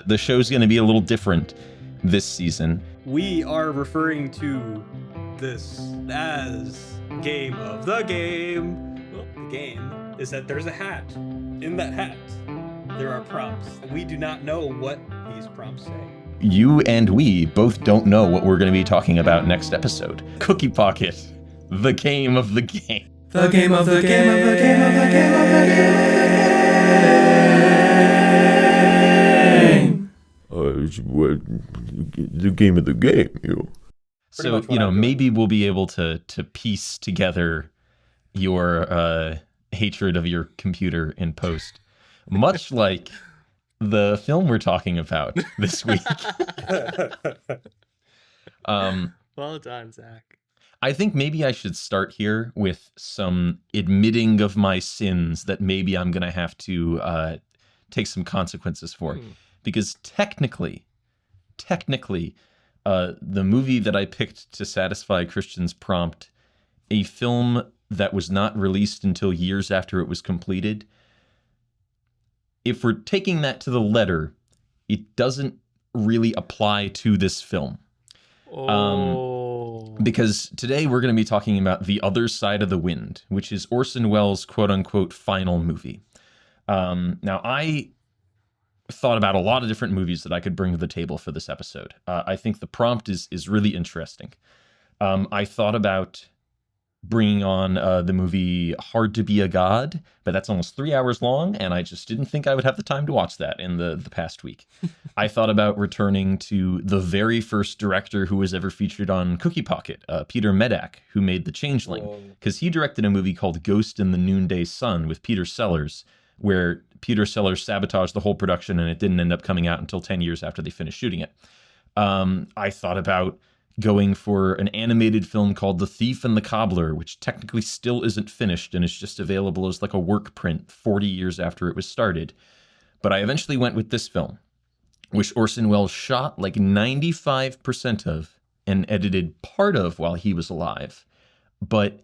The show's going to be a little different this season. We are referring to this as game of the game. Well, the game is that there's a hat. In that hat, there are prompts. We do not know what these prompts say. You and we both don't know what we're going to be talking about next episode. Cookie Pocket, the game of the game. The game of the game of the game of the game of the game. The game of the game, you know. So, maybe we'll be able to piece together your hatred of your computer in post, much like the film we're talking about this week. Well done, Zach. I think maybe I should start here with some admitting of my sins that maybe I'm going to have to take some consequences for. Because technically, the movie that I picked to satisfy Christian's prompt, a film that was not released until years after it was completed, if we're taking that to the letter, it doesn't really apply to this film. Because today we're going to be talking about The Other Side of the Wind, which is Orson Welles' quote-unquote final movie. Now, I thought about a lot of different movies that I could bring to the table for this episode. I think the prompt is really interesting. I thought about bringing on the movie Hard to Be a God, but that's almost 3 hours long, and I just didn't think I would have the time to watch that in the past week. I thought about returning to the very first director who was ever featured on Cookie Pocket, Peter Medak, who made The Changeling, because he directed a movie called Ghost in the Noonday Sun with Peter Sellers, where Peter Sellers sabotaged the whole production and it didn't end up coming out until 10 years after they finished shooting it. I thought about going for an animated film called The Thief and the Cobbler, which technically still isn't finished and is just available as like a work print 40 years after it was started. But I eventually went with this film, which Orson Welles shot like 95% of and edited part of while he was alive, but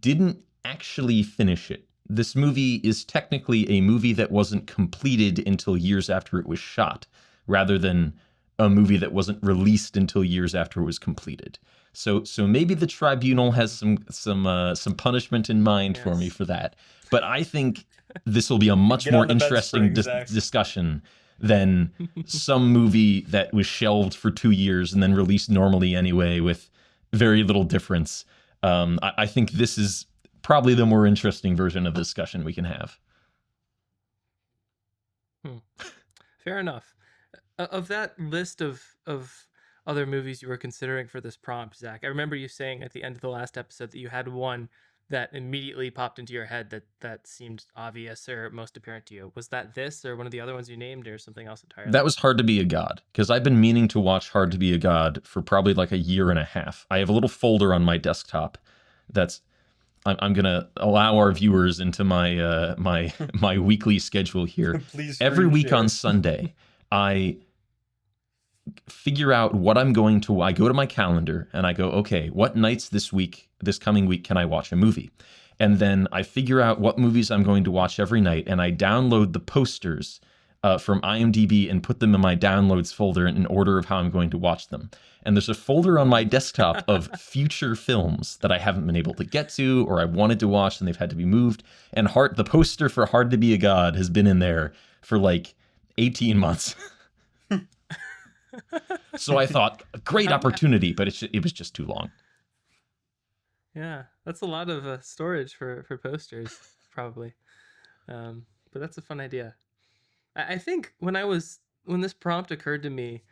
didn't actually finish it. This movie is technically a movie that wasn't completed until years after it was shot, rather than a movie that wasn't released until years after it was completed. So maybe the tribunal has some punishment in mind for me for that. But I think this will be a much more interesting discussion than some movie that was shelved for 2 years and then released normally anyway with very little difference. I think this is probably the more interesting version of the discussion we can have. Fair enough. Of that list of other movies you were considering for this prompt, Zach, I remember you saying at the end of the last episode that you had one that immediately popped into your head that seemed obvious or most apparent to you. Was that this or one of the other ones you named or something else entirely? That was Hard to Be a God, because I've been meaning to watch Hard to Be a God for probably like a year and a half. I have a little folder on my desktop that's I'm gonna allow our viewers into my my weekly schedule here. Every week on Sunday, I figure out what I'm going to. I go to my calendar and I go, okay, what nights this coming week, can I watch a movie? And then I figure out what movies I'm going to watch every night, and I download the posters from IMDb and put them in my downloads folder in order of how I'm going to watch them. And there's a folder on my desktop of future films that I haven't been able to get to or I wanted to watch and they've had to be moved. And the poster for Hard to Be a God has been in there for like 18 months. So I thought, a great opportunity, but it was just too long. Yeah, that's a lot of storage for posters, probably. But that's a fun idea. I think when this prompt occurred to me,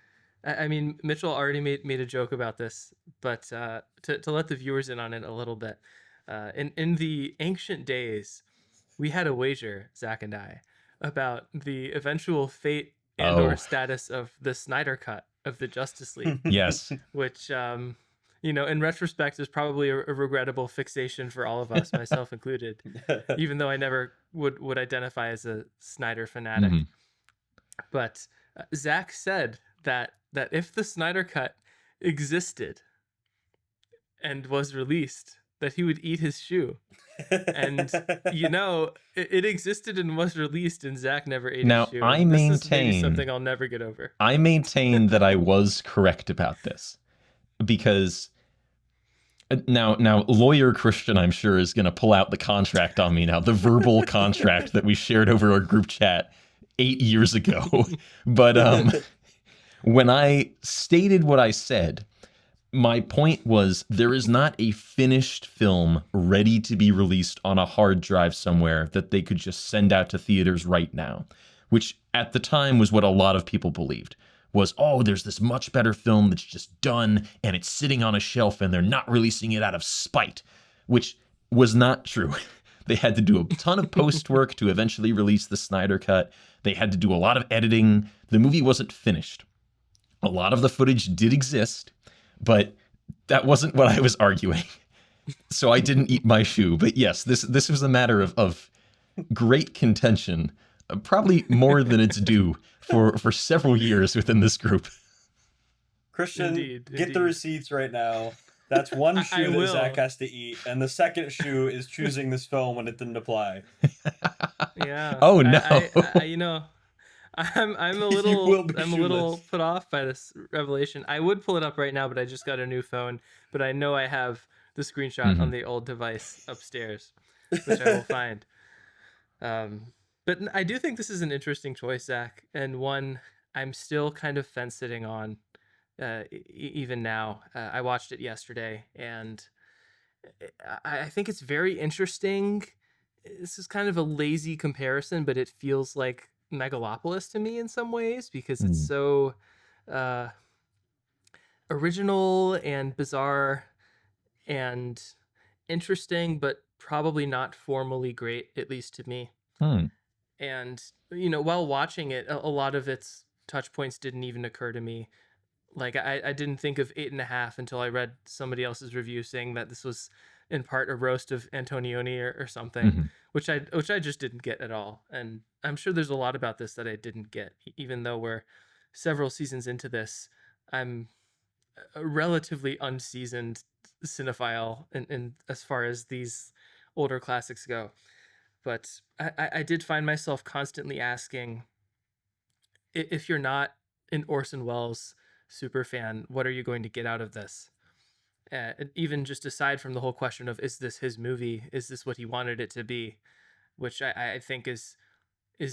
I mean, Mitchell already made a joke about this, but to let the viewers in on it a little bit, in the ancient days, we had a wager, Zach and I, about the eventual fate and/or status of the Snyder Cut of the Justice League. Yes, which in retrospect is probably a regrettable fixation for all of us, myself included. Even though I never would identify as a Snyder fanatic. Mm-hmm. But Zach said that if the Snyder Cut existed and was released, that he would eat his shoe. And it existed and was released, and Zach never ate Now, his shoe. I This is maybe maintain- something I'll never get over. I maintain that I was correct about this, because now lawyer Christian, I'm sure, is going to pull out the contract on me now, the verbal contract that we shared over our group chat 8 years ago. But when I stated what I said, my point was there is not a finished film ready to be released on a hard drive somewhere that they could just send out to theaters right now, which at the time was what a lot of people believed. Was, oh, there's this much better film that's just done and it's sitting on a shelf and they're not releasing it out of spite, which was not true. They had to do a ton of post work to eventually release the Snyder Cut. They had to do a lot of editing. The movie wasn't finished. A lot of the footage did exist, but that wasn't what I was arguing. So I didn't eat my shoe. But yes, this was a matter of great contention, probably more than it's due for several years within this group. Christian, Indeed. get the receipts right now. That's one I shoe that will. Zach has to eat, and the second shoe is choosing this film when it didn't apply. Yeah. Oh, no. I'm a will little be little shoeless. put off by this revelation. I would pull it up right now, but I just got a new phone. But I know I have the screenshot on the old device upstairs, which I will find. But I do think this is an interesting choice, Zach, and one I'm still kind of fence sitting on, even now. I watched it yesterday, and I think it's very interesting. This is kind of a lazy comparison, but it feels like Megalopolis to me in some ways, because it's so original and bizarre and interesting, but probably not formally great, at least to me. And while watching it, a lot of its touch points didn't even occur to me. Like I didn't think of 8.5 until I read somebody else's review saying that this was in part a roast of Antonioni or something, which I just didn't get at all. And I'm sure there's a lot about this that I didn't get, even though we're several seasons into this. I'm a relatively unseasoned cinephile in as far as these older classics go. But I did find myself constantly asking, if you're not an Orson Welles super fan, what are you going to get out of this? Even just aside from the whole question of, is this his movie? Is this what he wanted it to be? Which I think is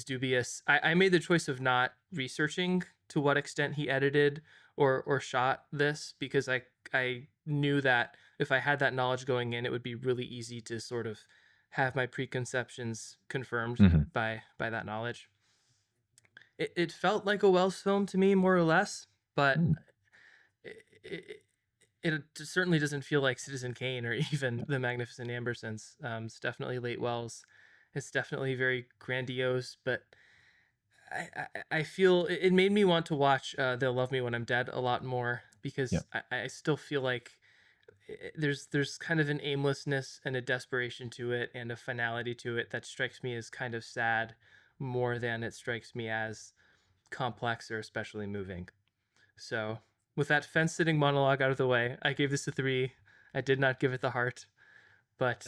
dubious. I made the choice of not researching to what extent he edited or shot this, because I knew that if I had that knowledge going in, it would be really easy to sort of have my preconceptions confirmed by that knowledge. It felt like a Welles film to me, more or less, but it certainly doesn't feel like Citizen Kane or even The Magnificent Ambersons. It's definitely late Welles. It's definitely very grandiose, but I feel it made me want to watch They'll Love Me When I'm Dead a lot more, because I still feel like there's kind of an aimlessness and a desperation to it and a finality to it that strikes me as kind of sad more than it strikes me as complex or especially moving. So with that fence-sitting monologue out of the way, I gave this a 3. I did not give it the heart, but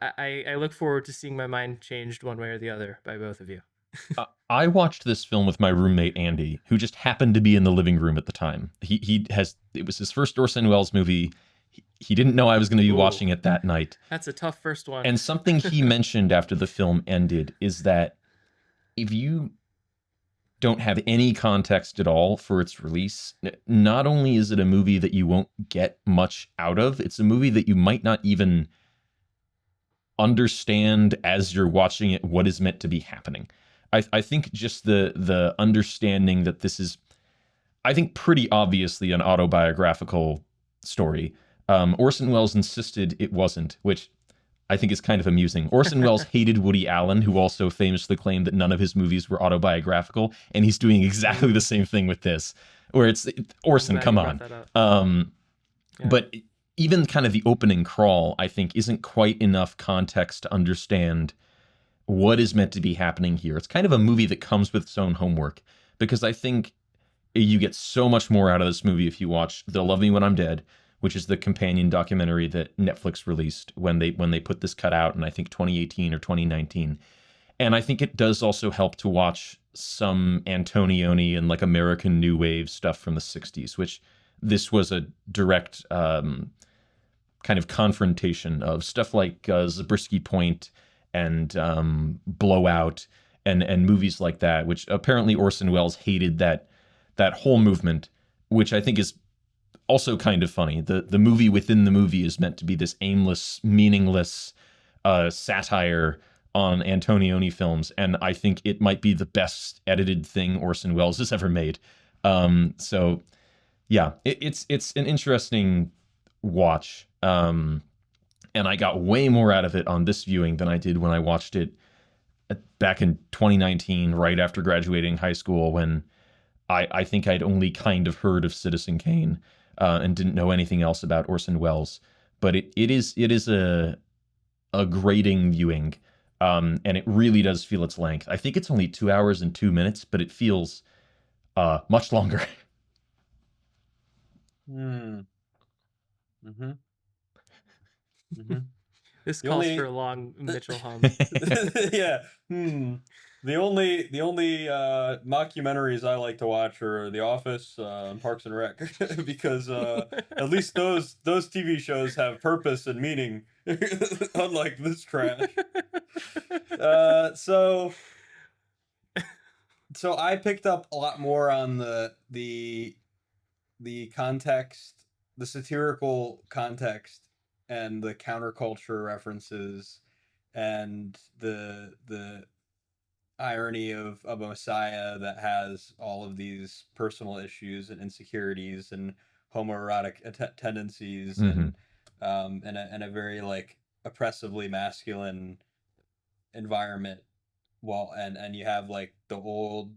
I look forward to seeing my mind changed one way or the other by both of you. I watched this film with my roommate Andy, who just happened to be in the living room at the time. It was his first Orson Welles movie. He didn't know I was going to be watching it that night. That's a tough first one. And something he mentioned after the film ended is that if you don't have any context at all for its release, not only is it a movie that you won't get much out of, it's a movie that you might not even understand as you're watching it what is meant to be happening. I think just the understanding that this is, I think, pretty obviously an autobiographical story. Orson Welles insisted it wasn't, which I think is kind of amusing. Orson Welles hated Woody Allen, who also famously claimed that none of his movies were autobiographical, and he's doing exactly the same thing with this, where Orson, come on. But even kind of the opening crawl, I think, isn't quite enough context to understand what is meant to be happening here. It's kind of a movie that comes with its own homework, because I think you get so much more out of this movie if you watch They'll Love Me When I'm Dead, which is the companion documentary that Netflix released when they put this cut out in, I think, 2018 or 2019. And I think it does also help to watch some Antonioni and like American New Wave stuff from the 60s, which this was a direct kind of confrontation of stuff like Zabriskie Point and Blowout and movies like that, which apparently Orson Welles hated that whole movement, which I think is also kind of funny. The movie within the movie is meant to be this aimless, meaningless satire on Antonioni films, and I think it might be the best edited thing Orson Welles has ever made. So yeah, it's an interesting watch, and I got way more out of it on this viewing than I did when I watched it back in 2019, right after graduating high school, when I think I'd only kind of heard of Citizen Kane and didn't know anything else about Orson Welles. But it is a grating viewing, and it really does feel its length. I think it's only 2 hours and 2 minutes, but it feels much longer. Mm-hmm. Mm-hmm. This The calls only- for a long Mitchell hum. Yeah. The only mockumentaries I like to watch are The Office and Parks and Rec, because at least those TV shows have purpose and meaning, unlike this trash. So I picked up a lot more on the context, the satirical context, and the counterculture references, and the irony of a messiah that has all of these personal issues and insecurities and homoerotic tendencies, and a very like oppressively masculine environment, while and you have like the old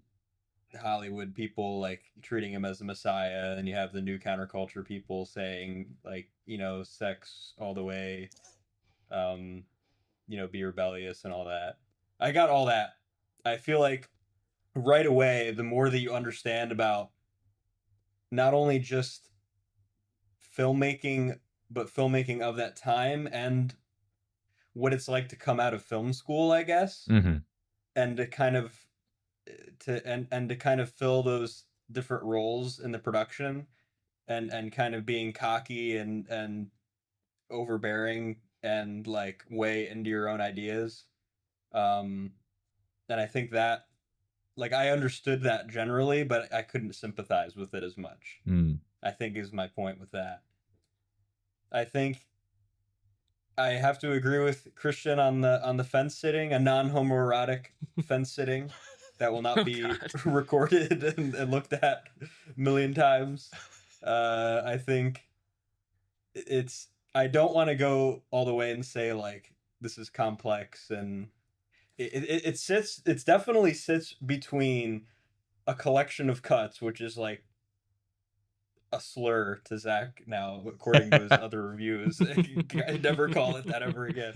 Hollywood people like treating him as a messiah, and you have the new counterculture people saying like, sex all the way, be rebellious and all that. I got all that. I feel like right away, the more that you understand about not only just filmmaking, but filmmaking of that time and what it's like to come out of film school, I guess, and to kind of to kind of fill those different roles in the production, and kind of being cocky and overbearing and like way into your own ideas. And I think that, like, I understood that generally, but I couldn't sympathize with it as much. I think is my point with that. I think I have to agree with Christian on the fence sitting, a non-homoerotic fence sitting that will not be recorded and looked at a million times. I think I don't want to go all the way and say like this is complex, and it definitely sits between a collection of cuts, which is like a slur to Zach now, according to his other reviews. I never call it that ever again.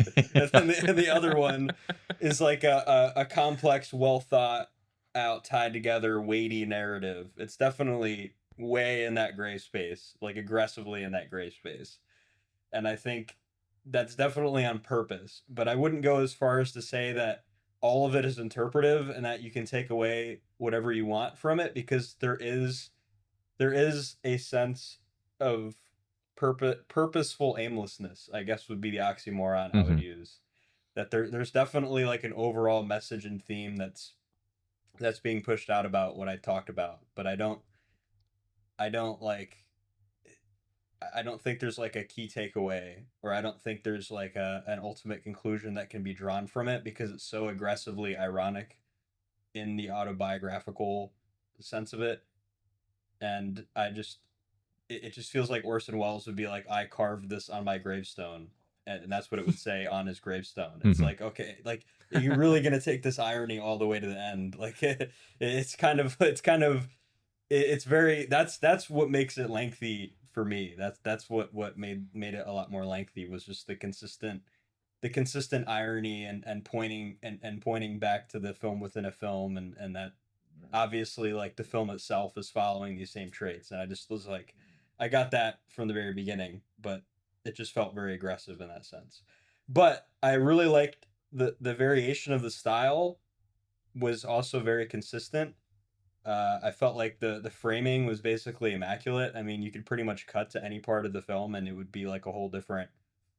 And then the other one is like a complex, well thought out, tied together, weighty narrative. It's definitely way in that gray space, like aggressively in that gray space. And I think that's definitely on purpose. But I wouldn't go as far as to say that all of it is interpretive and that you can take away whatever you want from it, because there is a sense of purposeful aimlessness, I guess would be the oxymoron I would use. That there's definitely like an overall message and theme that's being pushed out about what I talked about, but I don't think there's like a key takeaway, or I don't think there's like an ultimate conclusion that can be drawn from it, because it's so aggressively ironic in the autobiographical sense of it. And it just feels like Orson Welles would be like, I carved this on my gravestone, and that's what it would say on his gravestone. It's like, okay, like, are you really gonna take this irony all the way to the end? Like, it's very, that's what makes it lengthy for me. That's what made it a lot more lengthy, was just the consistent irony and pointing back to the film within a film, and that obviously like the film itself is following these same traits. And I just was like, I got that from the very beginning, but it just felt very aggressive in that sense. But I really liked the variation of the style was also very consistent. I felt like the framing was basically immaculate. I mean, you could pretty much cut to any part of the film and it would be like a whole different.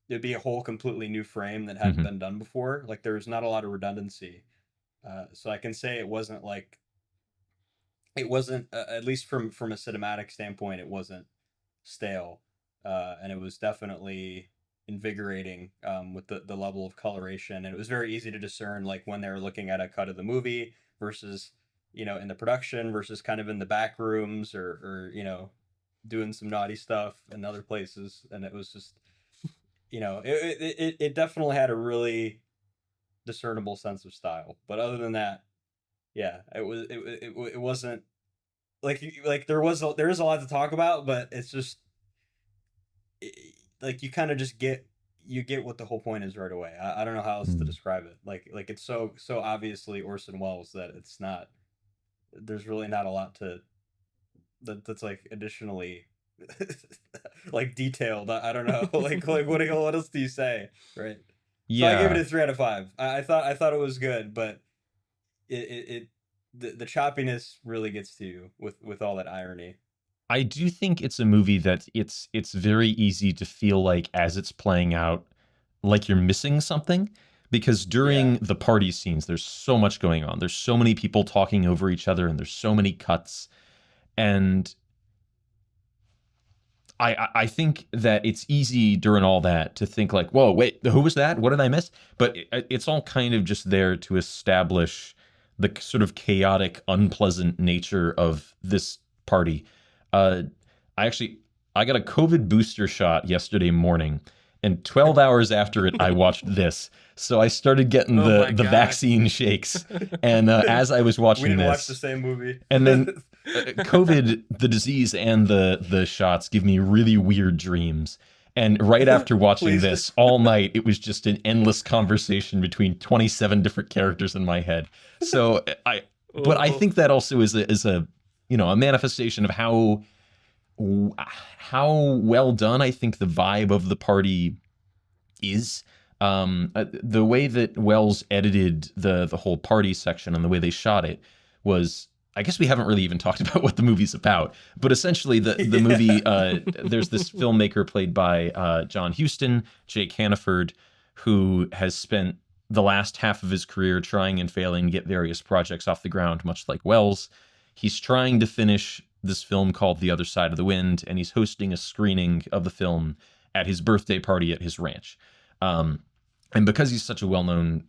It'd be a whole completely new frame that hadn't Hmm. been done before. Like there was not a lot of redundancy. So I can say it wasn't at least from a cinematic standpoint, it wasn't stale, and it was definitely invigorating with the level of coloration, and it was very easy to discern like when they were looking at a cut of the movie versus in the production versus kind of in the back rooms or doing some naughty stuff in other places, and it was just it definitely had a really discernible sense of style. But other than that, yeah, it wasn't like there is a lot to talk about, but it's just like you kind of just get what the whole point is right away. I don't know how else to describe it. Like it's so obviously Orson Welles that it's not. There's really not a lot that's like additionally like detailed. I don't know. Like what else do you say, right? So I gave it Yeah, a 3 out of 5. I thought it was good, but it the choppiness really gets to you with all that irony. I do think it's a movie that it's very easy to feel like as it's playing out, like you're missing something, because Yeah. during the party scenes, there's so much going on. There's so many people talking over each other, and there's so many cuts, and I think that it's easy during all that to think like, whoa, wait, who was that? What did I miss? But it's all kind of just there to establish the sort of chaotic, unpleasant nature of this party. Uh, I actually I got a COVID booster shot yesterday morning, and 12 hours after it, I watched this. So I started getting Oh my the god. vaccine shakes, and as I was We watching didn't watch the this, same movie. and then COVID, the disease, and the shots give me really weird dreams. And right after watching Please. this all night, it was just an endless conversation between 27 different characters in my head. So but I Oh. think that also is a a manifestation of how well done I think the vibe of the party is. The way that Wells edited the whole party section and the way they shot it was, I guess we haven't really even talked about what the movie's about, but essentially the Yeah. movie, there's this filmmaker played by John Huston, Jake Hannaford, who has spent the last half of his career trying and failing to get various projects off the ground, much like Wells. He's trying to finish this film called The Other Side of the Wind, and he's hosting a screening of the film at his birthday party at his ranch. Um, and because he's such a well-known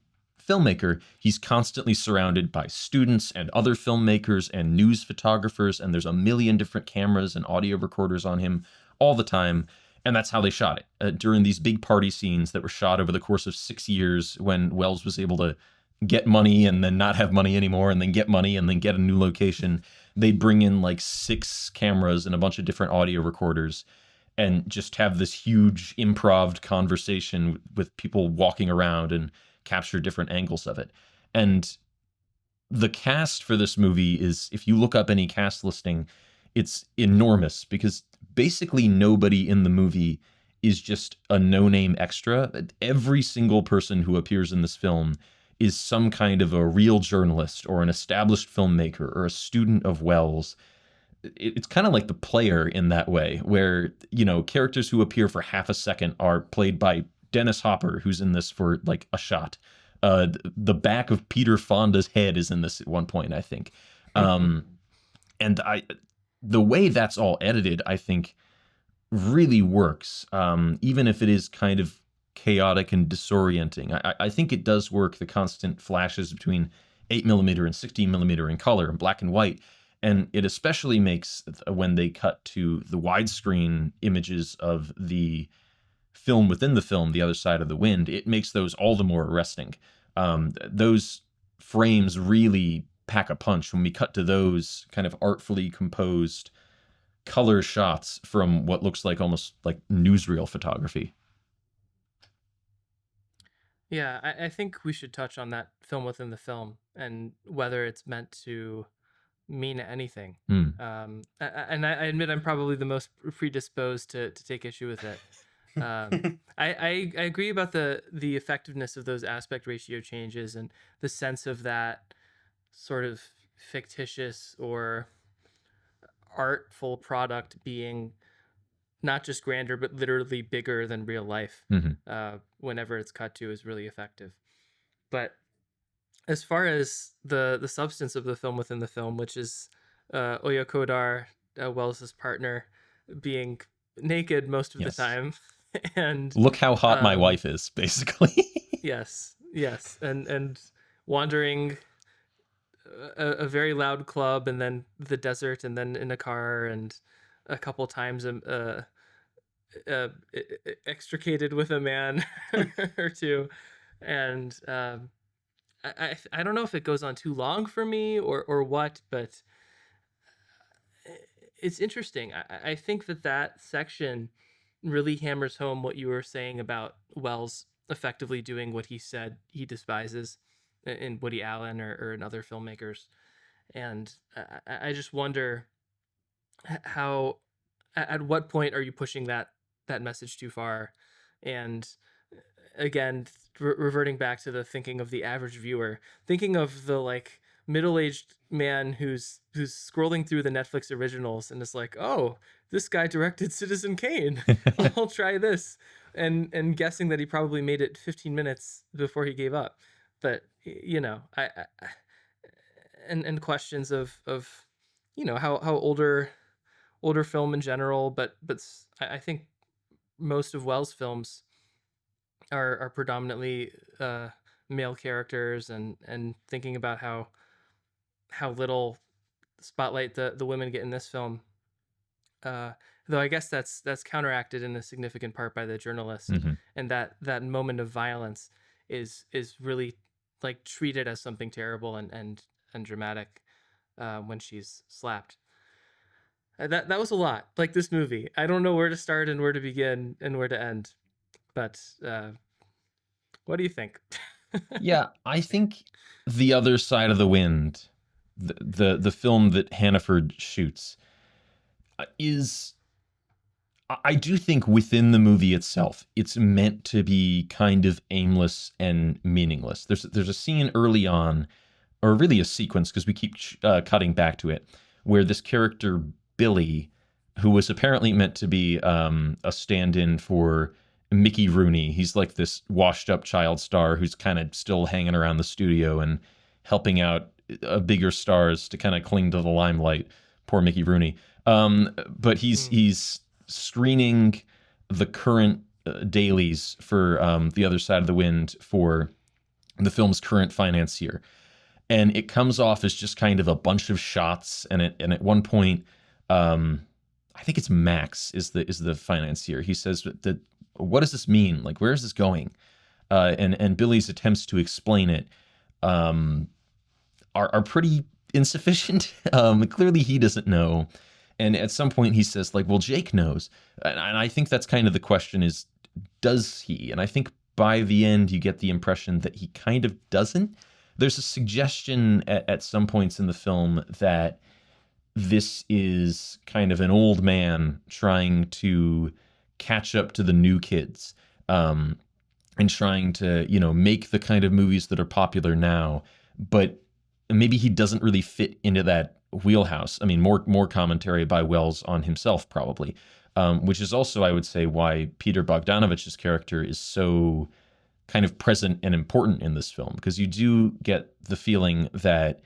filmmaker, he's constantly surrounded by students and other filmmakers and news photographers, and there's a million different cameras and audio recorders on him all the time. And that's how they shot it. During these big party scenes that were shot over the course of 6 years, when Wells was able to get money and then not have money anymore, and then get money and then get a new location, they'd bring in like 6 cameras and a bunch of different audio recorders and just have this huge improv conversation with people walking around and capture different angles of it. And the cast for this movie is, if you look up any cast listing, it's enormous because basically nobody in the movie is just a no-name extra. Every single person who appears in this film is some kind of a real journalist or an established filmmaker or a student of Wells. It's kind of like the player in that way, where characters who appear for half a second are played by Dennis Hopper, who's in this for like a shot. The back of Peter Fonda's head is in this at one point, I think. And the way that's all edited, I think, really works, even if it is kind of chaotic and disorienting. I think it does work. The constant flashes between 8mm and 16mm in color and black and white. And it especially makes when they cut to the widescreen images of the film within the film, The Other Side of the Wind, it makes those all the more arresting. Those frames really pack a punch when we cut to those kind of artfully composed color shots from what looks like almost like newsreel photography. Yeah, I think we should touch on that film within the film and whether it's meant to mean anything. Mm. And I admit I'm probably the most predisposed to take issue with it. I agree about the effectiveness of those aspect ratio changes and the sense of that sort of fictitious or artful product being not just grander but literally bigger than real life. Whenever it's cut to is really effective. But as far as the substance of the film within the film, which is Oya Kodar, Wells's partner, being naked most of the time, and look how hot my wife is, basically. yes, and wandering a very loud club, and then the desert, and then in a car, and a couple times extricated with a man or two, and I don't know if it goes on too long for me or what, but it's interesting. I think that section really hammers home what you were saying about Wells effectively doing what he said he despises in Woody Allen or in other filmmakers. And I just wonder how, at what point are you pushing that message too far? And again, reverting back to the thinking of the average viewer, thinking of the like middle-aged man who's scrolling through the Netflix originals and is like, oh, this guy directed Citizen Kane. I'll try this. And guessing that he probably made it 15 minutes before he gave up. But, you know, I and questions of you know, how older film in general, but I think most of Wells' films are predominantly male characters, and thinking about how little spotlight the women get in this film. Though I guess that's counteracted in a significant part by the journalist, and that moment of violence is really like treated as something terrible and dramatic when she's slapped. That was a lot. Like this movie, I don't know where to start and where to begin and where to end. But what do you think? Yeah, I think The Other Side of the Wind, the film that Hannaford shoots, is, I do think within the movie itself, it's meant to be kind of aimless and meaningless. There's a scene early on, or really a sequence, because we keep cutting back to it, where this character Billy, who was apparently meant to be a stand-in for Mickey Rooney. He's like this washed up child star who's kind of still hanging around the studio and helping out bigger stars to kind of cling to the limelight. Poor Mickey Rooney. But he's screening the current dailies for The Other Side of the Wind for the film's current financier. And it comes off as just kind of a bunch of shots. And at one point, I think it's Max is the financier. He says that, what does this mean? Like, where is this going? And Billy's attempts to explain it are pretty insufficient. Clearly he doesn't know. And at some point he says, like, well, Jake knows. And I think that's kind of the question is, does he? And I think by the end you get the impression that he kind of doesn't. There's a suggestion at some points in the film that this is kind of an old man trying to catch up to the new kids, and trying to, you know, make the kind of movies that are popular now, but maybe he doesn't really fit into that wheelhouse. I mean, more commentary by Wells on himself, probably, which is also, I would say, why Peter Bogdanovich's character is so kind of present and important in this film, because you do get the feeling that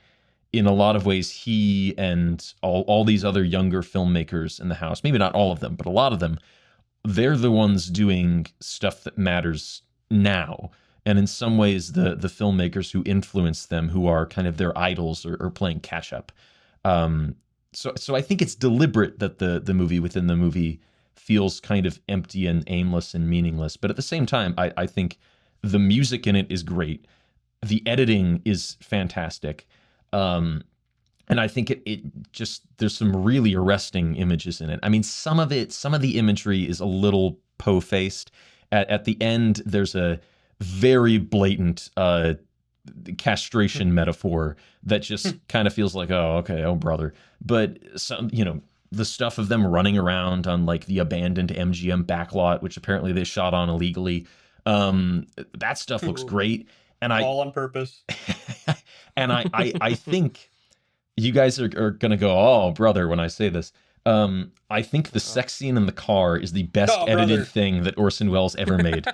in a lot of ways he and all these other younger filmmakers in the house, maybe not all of them, but a lot of them, they're the ones doing stuff that matters now. And in some ways, the filmmakers who influence them, who are kind of their idols, are playing catch up. So I think it's deliberate that the movie within the movie feels kind of empty and aimless and meaningless. But at the same time, I think the music in it is great. The editing is fantastic. And I think it just, there's some really arresting images in it. I mean, some of the imagery is a little po-faced. At the end, there's a very blatant castration metaphor that just kind of feels like, oh, okay, oh brother. But some, the stuff of them running around on like the abandoned MGM backlot, which apparently they shot on illegally, that stuff looks great. And all on purpose. and I think you guys are gonna go, oh brother, when I say this. I think the sex scene in the car is the best edited thing that Orson Welles ever made.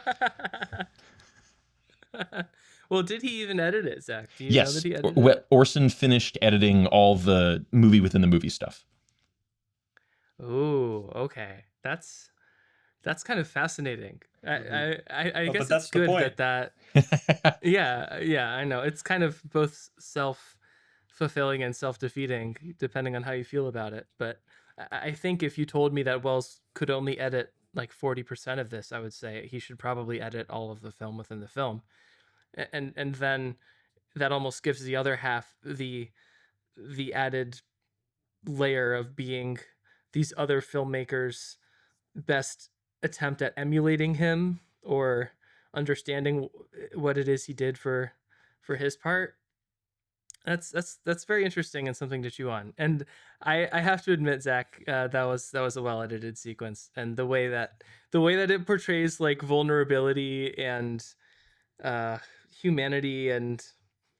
Well, did he even edit it, Zach? Do you yes, know that he edited it? Orson finished editing all the movie within the movie stuff. Oh, okay. That's kind of fascinating. I guess that's it's good the point. that yeah, I know. It's kind of both self-fulfilling and self-defeating, depending on how you feel about it. But I think if you told me that Wells could only edit like 40% of this, I would say he should probably edit all of the film within the film. And then that almost gives the other half the added layer of being these other filmmakers' best attempt at emulating him or understanding what it is he did for his part. That's very interesting and something to chew on. And I have to admit, Zach, that was a well edited sequence, and the way that it portrays like vulnerability and humanity, and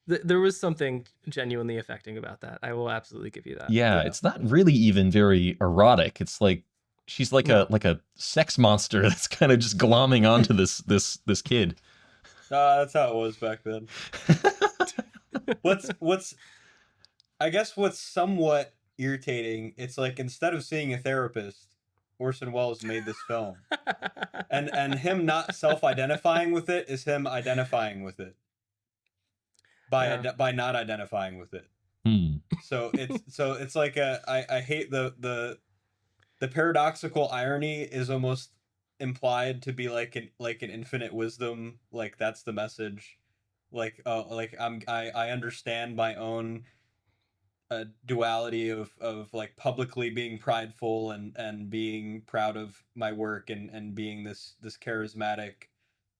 there was something genuinely affecting about that. I will absolutely give you that. Yeah, it's not really even very erotic. It's like she's like a sex monster that's kind of just glomming onto this kid. That's how it was back then. What's I guess what's somewhat irritating, it's like instead of seeing a therapist, Orson Welles made this film. and him not self-identifying with it is him identifying with it by not identifying with it. So it's like I hate the paradoxical irony is almost implied to be like an infinite wisdom, like that's the message, like I understand my own duality of like publicly being prideful and being proud of my work and being this charismatic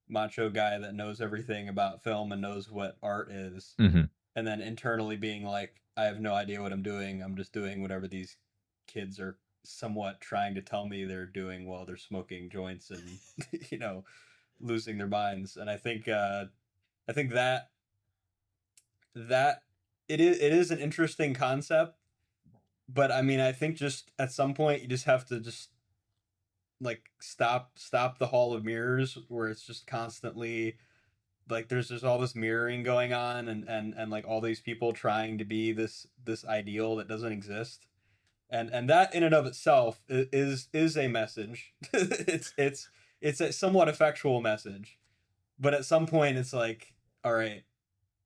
macho guy that knows everything about film and knows what art is, and then internally being like, I have no idea what I'm doing. I'm just doing whatever these kids are somewhat trying to tell me they're doing while they're smoking joints and losing their minds. And I think that it is an interesting concept, but I mean, I think just at some point you just have to just like stop the hall of mirrors where it's just constantly like there's just all this mirroring going on and like all these people trying to be this ideal that doesn't exist, and that in and of itself is a message. it's a somewhat effectual message, but at some point it's like, all right,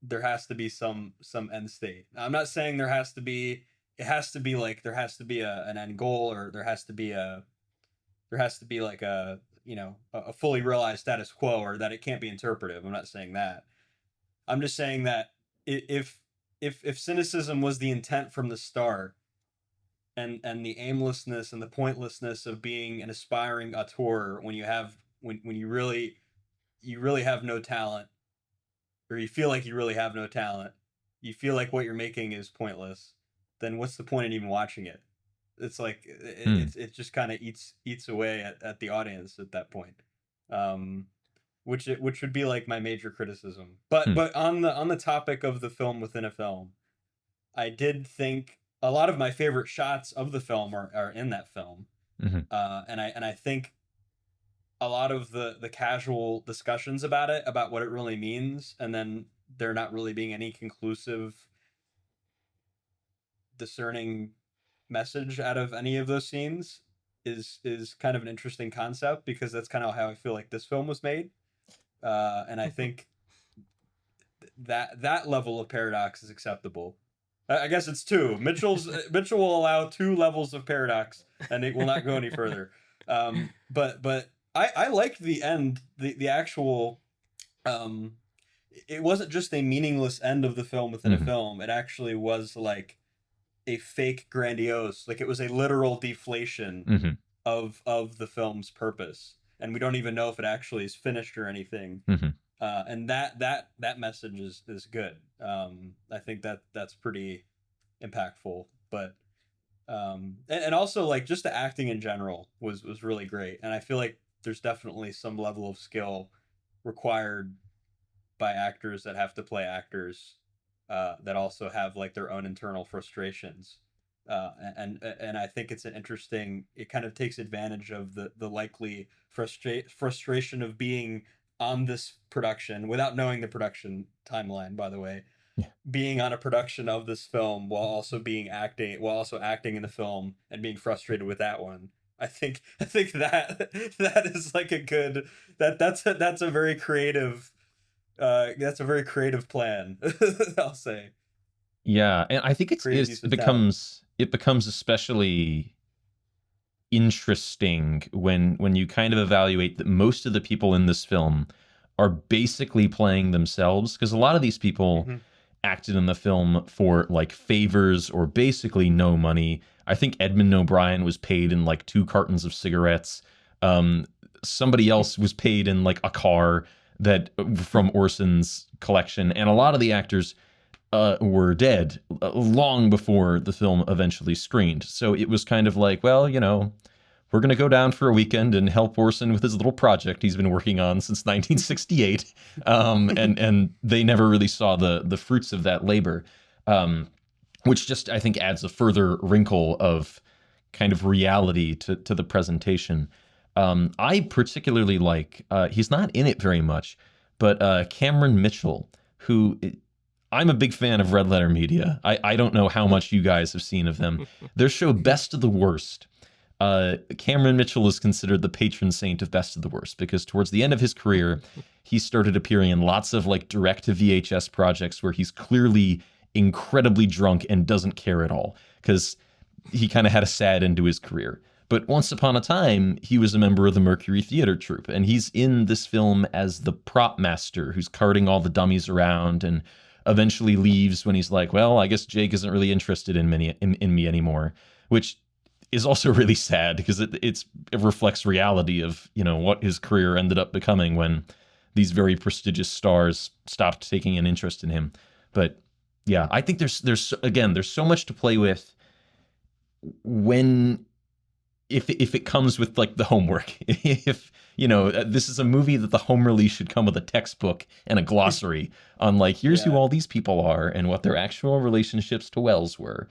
there has to be some end state. I'm not saying there has to be an end goal, or there has to be like a fully realized status quo, or that it can't be interpretive. I'm not saying that. I'm just saying that if cynicism was the intent from the start, and the aimlessness and the pointlessness of being an aspiring auteur when you really have no talent, or you feel like you really have no talent, you feel like what you're making is pointless, then what's the point in even watching it? It's like it just kind of eats away at the audience at that point, which would be like my major criticism. But on the topic of the film within a film, I did think a lot of my favorite shots of the film are in that film, and I think a lot of the casual discussions about it, about what it really means, and then there not really being any conclusive, discerning message out of any of those scenes is kind of an interesting concept, because that's kind of how I feel like this film was made, and I think that level of paradox is acceptable. I guess it's two. Mitchell will allow 2 levels of paradox, and it will not go any further. But I liked the end, the actual. It wasn't just a meaningless end of the film within a film. It actually was like a fake grandiose, like it was a literal deflation of the film's purpose, and we don't even know if it actually is finished or anything. and that message is good. I think that's pretty impactful. But and also like just the acting in general was really great, and I feel like there's definitely some level of skill required by actors that have to play actors that also have like their own internal frustrations. And I think it's an interesting. It kind of takes advantage of the likely frustration of being on this production without knowing the production timeline. By the way, Yeah. being on a production of this film while also acting in the film and being frustrated with that one. I think that is like a good that's a very creative that's a very creative plan. I'll say Yeah, and I think creative use of talent. it becomes especially interesting when you kind of evaluate that most of the people in this film are basically playing themselves, because a lot of these people Hmm. acted in the film for like favors or basically no money. I think Edmund O'Brien was paid in like 2 cartons of cigarettes. Um, Somebody else was paid in like a car that from Orson's collection, and a lot of the actors were dead long before the film eventually screened. So it was kind of like, well, we're going to go down for a weekend and help Orson with his little project he's been working on since 1968. And they never really saw the fruits of that labor, which just, I think, adds a further wrinkle of kind of reality to the presentation. I particularly like, he's not in it very much, but Cameron Mitchell, who I'm a big fan of Red Letter Media. I don't know how much you guys have seen of them. Their show Best of the Worst. Cameron Mitchell is considered the patron saint of Best of the Worst because towards the end of his career, he started appearing in lots of like direct to VHS projects where he's clearly incredibly drunk and doesn't care at all because he kind of had a sad end to his career. But once upon a time, he was a member of the Mercury Theater Troupe, and he's in this film as the prop master who's carting all the dummies around and eventually leaves when he's like, well, I guess Jake isn't really interested in me anymore, which is also really sad because it reflects reality of, what his career ended up becoming when these very prestigious stars stopped taking an interest in him. But yeah, I think there's so much to play with when if it comes with like the homework. If this is a movie that the home release should come with a textbook and a glossary on like, here's who Yeah. all these people are and what their actual relationships to Wells were.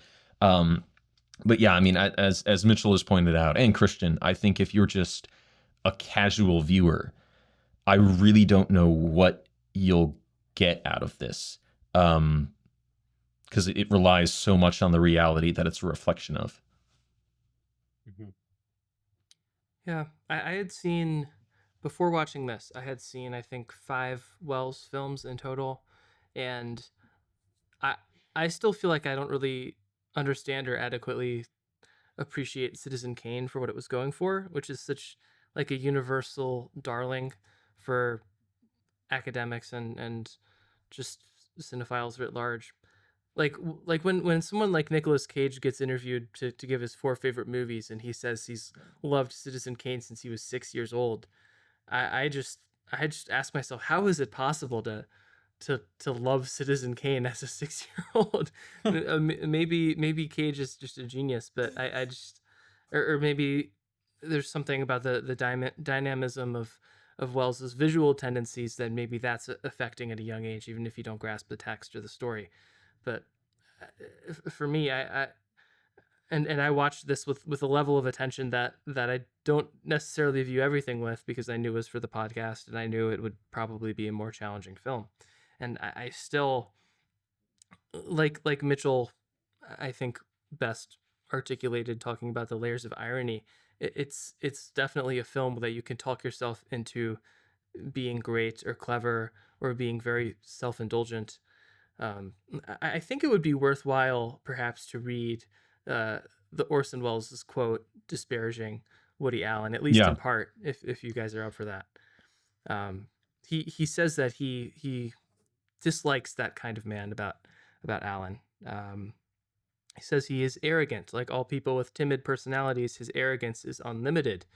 But yeah, I mean, as Mitchell has pointed out, and Christian, I think if you're just a casual viewer, I really don't know what you'll get out of this, because it relies so much on the reality that it's a reflection of. Mhm. Yeah, I had seen before watching this. I had seen I think 5 Wells films in total, and I I still feel like I don't really understand or adequately appreciate Citizen Kane for what it was going for, which is such like a universal darling for academics and just cinephiles writ large. Like when someone like Nicolas Cage gets interviewed to give his 4 favorite movies and he says he's loved Citizen Kane since he was 6 years old, I just ask myself, how is it possible to love Citizen Kane as a 6 year old? Maybe Cage is just a genius, but I just or maybe there's something about the dynamism of Wells's visual tendencies that maybe that's affecting at a young age, even if you don't grasp the text or the story. But for me, and I watched this with a level of attention that I don't necessarily view everything with, because I knew it was for the podcast and I knew it would probably be a more challenging film. And I still like Mitchell, I think best articulated talking about the layers of irony. It's definitely a film that you can talk yourself into being great or clever or being very self-indulgent. I think it would be worthwhile, perhaps, to read the Orson Welles' quote disparaging Woody Allen, at least Yeah. in part, if you guys are up for that. He says that he dislikes that kind of man about Allen. He says he is arrogant, like all people with timid personalities. His arrogance is unlimited,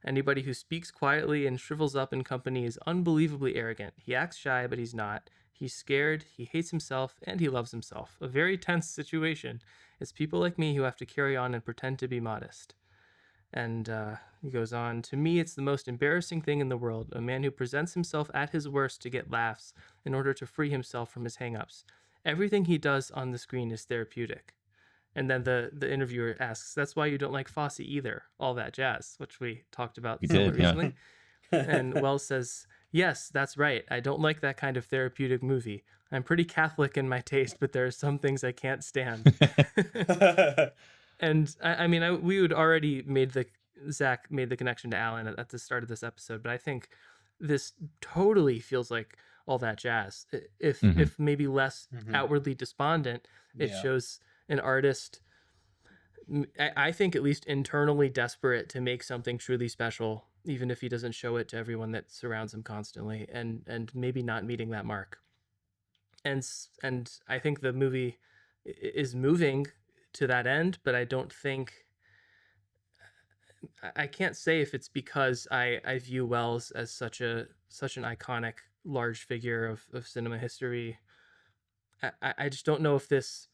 Anybody who speaks quietly and shrivels up in company is unbelievably arrogant. He acts shy, but he's not. He's scared, he hates himself, and he loves himself. A very tense situation. It's people like me who have to carry on and pretend to be modest. And he goes on, to me, it's the most embarrassing thing in the world, a man who presents himself at his worst to get laughs in order to free himself from his hang-ups. Everything he does on the screen is therapeutic. And then the interviewer asks, that's why you don't like Fosse either, all that jazz, which we talked about We somewhat did, yeah. recently. And Wells says, yes, that's right. I don't like that kind of therapeutic movie. I'm pretty Catholic in my taste, but there are some things I can't stand. And I mean, we would already Zach made the connection to Alan at the start of this episode, but I think this totally feels like all that jazz. If maybe less outwardly despondent, it shows an artist, I think at least internally desperate to make something truly special, even if he doesn't show it to everyone that surrounds him constantly, and maybe not meeting that mark. And I think the movie is moving to that end, but I don't think, I can't say if it's because I view Wells as such an iconic large figure of cinema history. I just don't know if this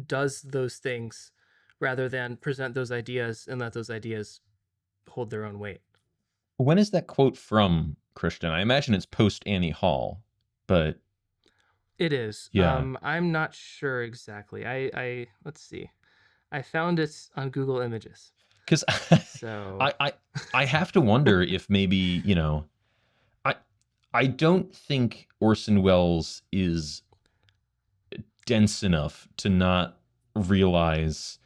does those things rather than present those ideas and let those ideas hold their own weight. When is that quote from, Christian? I imagine it's post Annie Hall, but it is. Yeah. I'm not sure exactly. I let's see. I found it on Google Images. Because So I have to wonder if maybe, I don't think Orson Welles is dense enough to not realize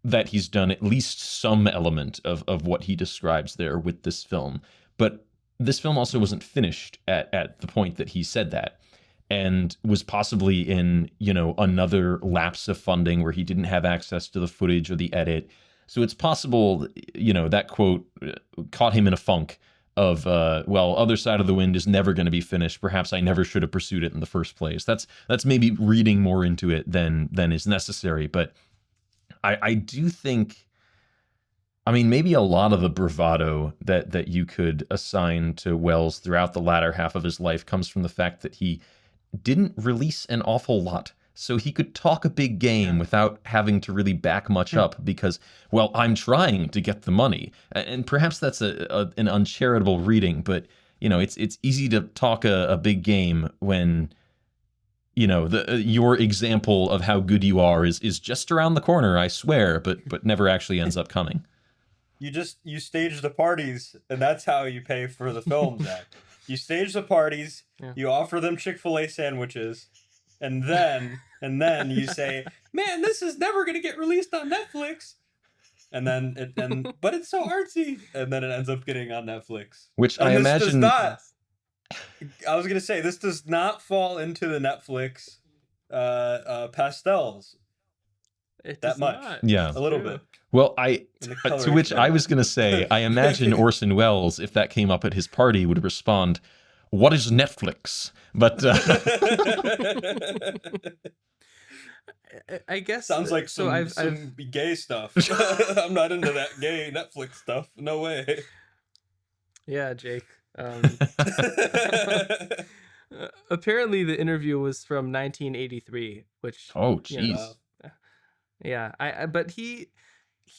that he's done at least some element of what he describes there with this film. But this film also wasn't finished at the point that he said that, and was possibly in, another lapse of funding where he didn't have access to the footage or the edit. So it's possible, that quote caught him in a funk of, Other Side of the Wind is never going to be finished. Perhaps I never should have pursued it in the first place. That's maybe reading more into it than is necessary. But I do think, maybe a lot of the bravado that you could assign to Wells throughout the latter half of his life comes from the fact that he didn't release an awful lot. So he could talk a big game without having to really back much up because, I'm trying to get the money. And perhaps that's an uncharitable reading, but, it's easy to talk a big game when, your example of how good you are is just around the corner, I swear, but never actually ends up coming. You stage the parties, and that's how you pay for the film, Zach. You stage the parties, you offer them Chick-fil-A sandwiches, and then you say, "Man, this is never gonna get released on Netflix." But it's so artsy, and then it ends up getting on Netflix. Which And I this imagine. I was gonna say, this does not fall into the Netflix pastels that much. Not. Yeah. A little bit. Well, In the to coloring which I palette. was going to say, I imagine Orson Welles, if that came up at his party, would respond, "What is Netflix?" But I guess Sounds like some I've gay stuff. I'm not into that gay Netflix stuff. No way. yeah, Jake. Apparently, the interview was from 1983, which oh, you know, jeez. yeah. But he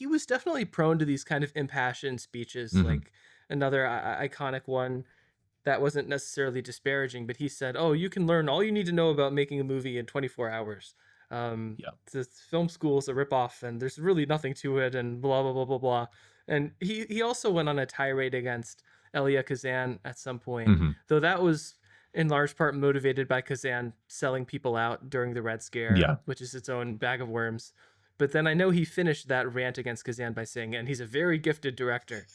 was definitely prone to these kind of impassioned speeches. Mhm. Like another iconic one that wasn't necessarily disparaging, but he said, "Oh, you can learn all you need to know about making a movie in 24 hours. The film school is a ripoff, and there's really nothing to it, and blah blah blah blah blah." And he also went on a tirade against Elia Kazan at some point, Mhm. though that was in large part motivated by Kazan selling people out during the Red Scare, Yeah. which is its own bag of worms. But then I know he finished that rant against Kazan by saying, and he's a very gifted director.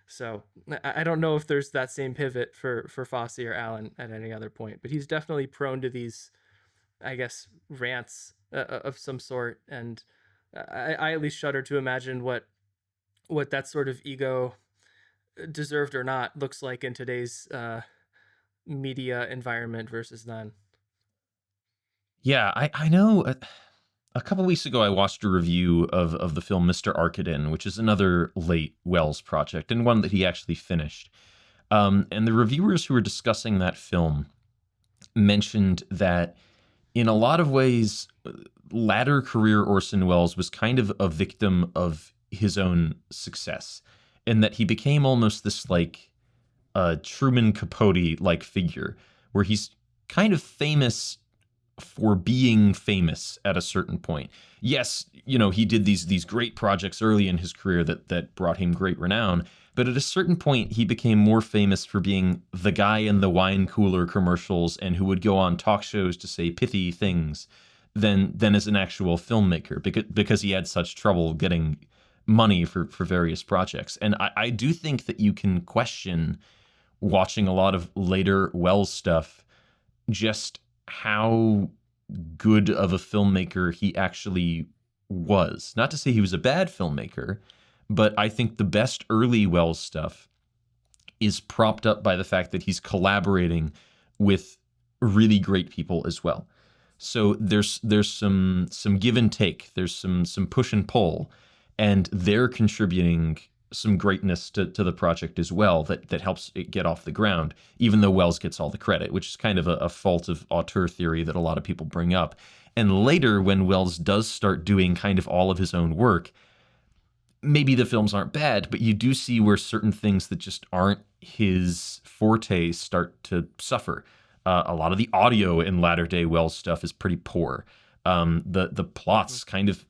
So I don't know if there's that same pivot for Fosse or Allen at any other point, but he's definitely prone to these, I guess, rants of some sort. And I at least shudder to imagine what that sort of ego, deserved or not, looks like in today's media environment versus then. Yeah, I know a couple weeks ago, I watched a review of the film Mr. Arkadin, which is another late Wells project and one that he actually finished. And the reviewers who were discussing that film mentioned that in a lot of ways, latter career Orson Welles was kind of a victim of his own success, and that he became almost this like Truman Capote like figure, where he's kind of famous for being famous at a certain point. Yes, he did these great projects early in his career that brought him great renown, but at a certain point he became more famous for being the guy in the wine cooler commercials and who would go on talk shows to say pithy things than as an actual filmmaker, because he had such trouble getting money for various projects. And I do think that you can question, watching a lot of later Wells stuff, just how good of a filmmaker he actually was. Not to say he was a bad filmmaker, but I think the best early Wells stuff is propped up by the fact that he's collaborating with really great people as well. So there's some give and take. There's some push and pull, and they're contributing some greatness to the project as well that helps it get off the ground, even though Wells gets all the credit, which is kind of a fault of auteur theory that a lot of people bring up. And later, when Wells does start doing kind of all of his own work, maybe the films aren't bad, but you do see where certain things that just aren't his forte start to suffer. A lot of the audio in latter day Wells stuff is pretty poor. The plots kind of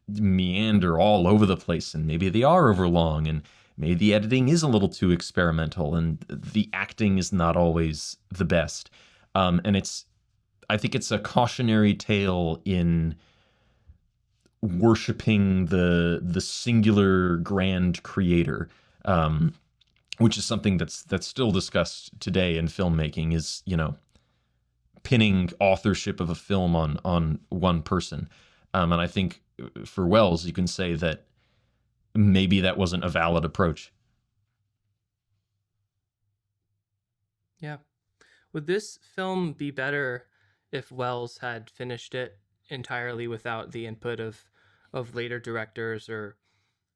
meander all over the place, and maybe they are overlong, and maybe the editing is a little too experimental, and the acting is not always the best. And I think it's a cautionary tale in worshiping the singular grand creator, which is something that's still discussed today in filmmaking, is pinning authorship of a film on one person. And I think for Wells, you can say that maybe that wasn't a valid approach. Yeah. Would this film be better if Wells had finished it entirely without the input of later directors, or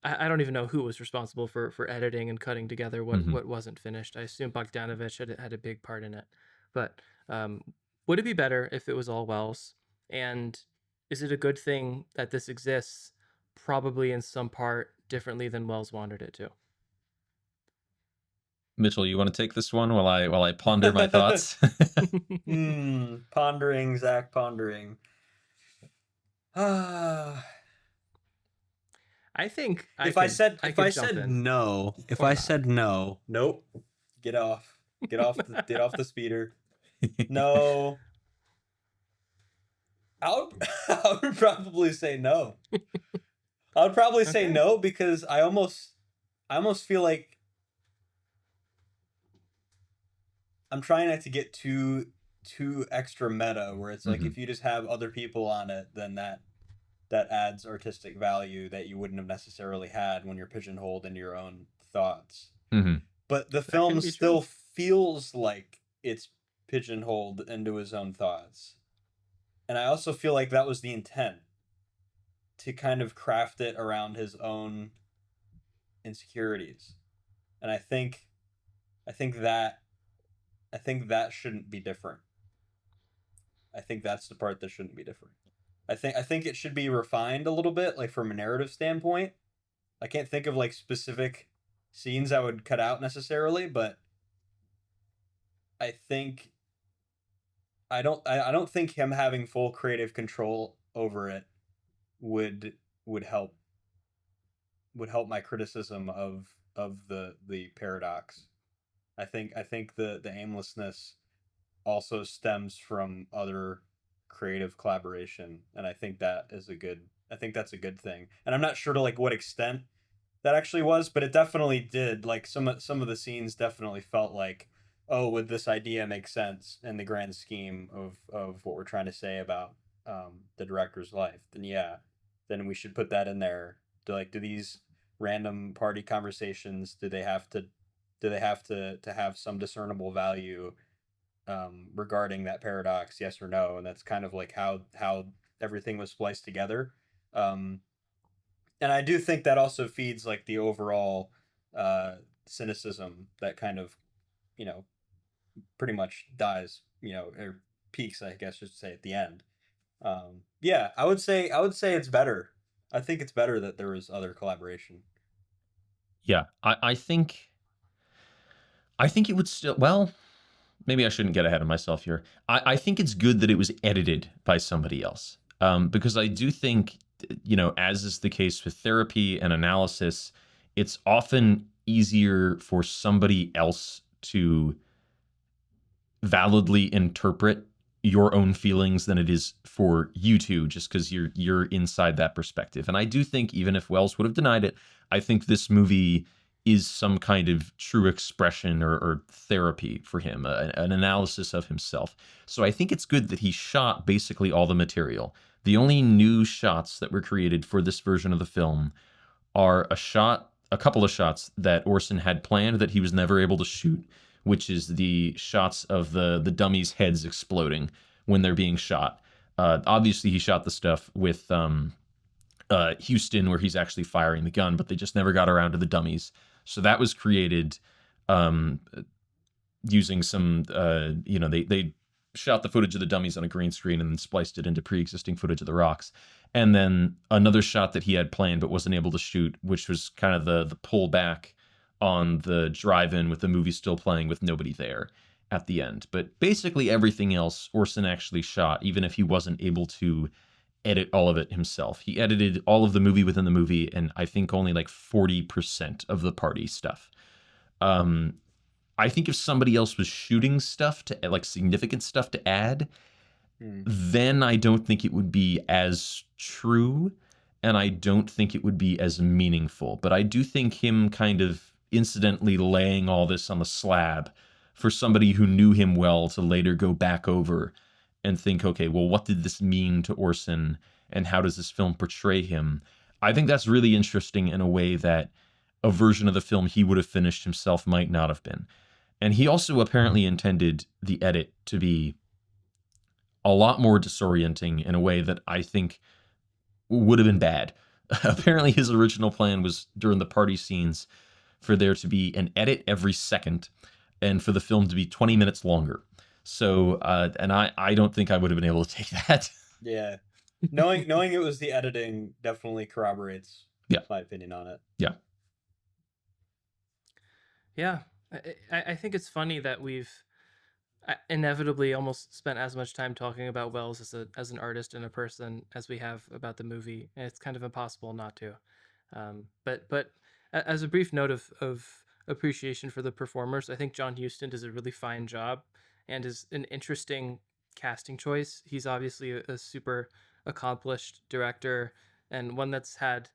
I don't even know who was responsible for editing and cutting together what wasn't finished. I assume Bogdanovich had a big part in it. But would it be better if it was all Wells? And is it a good thing that this exists, probably in some part differently than Wells wanted it to? Mitchell, you want to take this one while I ponder my thoughts? Pondering, Zach, pondering. I think if I said no, nope, get off the speeder. No, I would probably say no. I would probably say no, because I almost feel like I'm trying not to get too extra meta, where it's like if you just have other people on it, then that adds artistic value that you wouldn't have necessarily had when you're pigeonholed into your own thoughts. But the film still feels like it's pigeonholed into his own thoughts. And I also feel like that was the intent, to kind of craft it around his own insecurities. And I think that shouldn't be different. I think that's the part that shouldn't be different. I think it should be refined a little bit, like from a narrative standpoint. I can't think of like specific scenes I would cut out necessarily, but I don't think him having full creative control over it would help my criticism of the paradox. I think the aimlessness also stems from other creative collaboration, and I think that's a good thing. And I'm not sure to like what extent that actually was, but it definitely did. Like some of the scenes definitely felt like, oh, would this idea make sense in the grand scheme of what we're trying to say about the director's life? Then we should put that in there. Do these random party conversations, do they have to have some discernible value regarding that paradox, yes or no? And that's kind of like how everything was spliced together. And I do think that also feeds like the overall cynicism that kind of, you know, pretty much dies, or peaks, I guess, just say at the end. Yeah, I would say it's better. I think it's better that there was other collaboration. Yeah, I think it would still, well, maybe I shouldn't get ahead of myself here. I think it's good that it was edited by somebody else, because I do think, as is the case with therapy and analysis, it's often easier for somebody else to validly interpret your own feelings than it is for you to, just because you're inside that perspective. And I do think, even if Wells would have denied it, I think this movie is some kind of true expression or therapy for him, an analysis of himself. So I think it's good that he shot basically all the material. The only new shots that were created for this version of the film are a couple of shots that Orson had planned that he was never able to shoot, which is the shots of the dummies' heads exploding when they're being shot. Obviously, he shot the stuff with Houston, where he's actually firing the gun, but they just never got around to the dummies. So that was created using some, they shot the footage of the dummies on a green screen and then spliced it into pre-existing footage of the rocks. And then another shot that he had planned but wasn't able to shoot, which was kind of the pullback on the drive-in with the movie still playing with nobody there at the end. But basically everything else Orson actually shot, even if he wasn't able to edit all of it himself. He edited all of the movie within the movie, and I think only like 40% of the party stuff. I think if somebody else was shooting stuff to like significant stuff to add, then I don't think it would be as true, and I don't think it would be as meaningful. But I do think him kind of incidentally laying all this on the slab for somebody who knew him well to later go back over and think, okay, well, what did this mean to Orson, and how does this film portray him? I think that's really interesting in a way that a version of the film he would have finished himself might not have been. And he also apparently intended the edit to be a lot more disorienting in a way that I think would have been bad. Apparently his original plan was, during the party scenes, for there to be an edit every second and for the film to be 20 minutes longer. So, and I don't think I would have been able to take that. Yeah. Knowing it was the editing definitely corroborates my opinion on it. Yeah. Yeah. I think it's funny that we've inevitably almost spent as much time talking about Wells as an artist and a person as we have about the movie, and it's kind of impossible not to. But as a brief note of appreciation for the performers, I think John Huston does a really fine job and is an interesting casting choice. He's obviously a super accomplished director, and one that's had,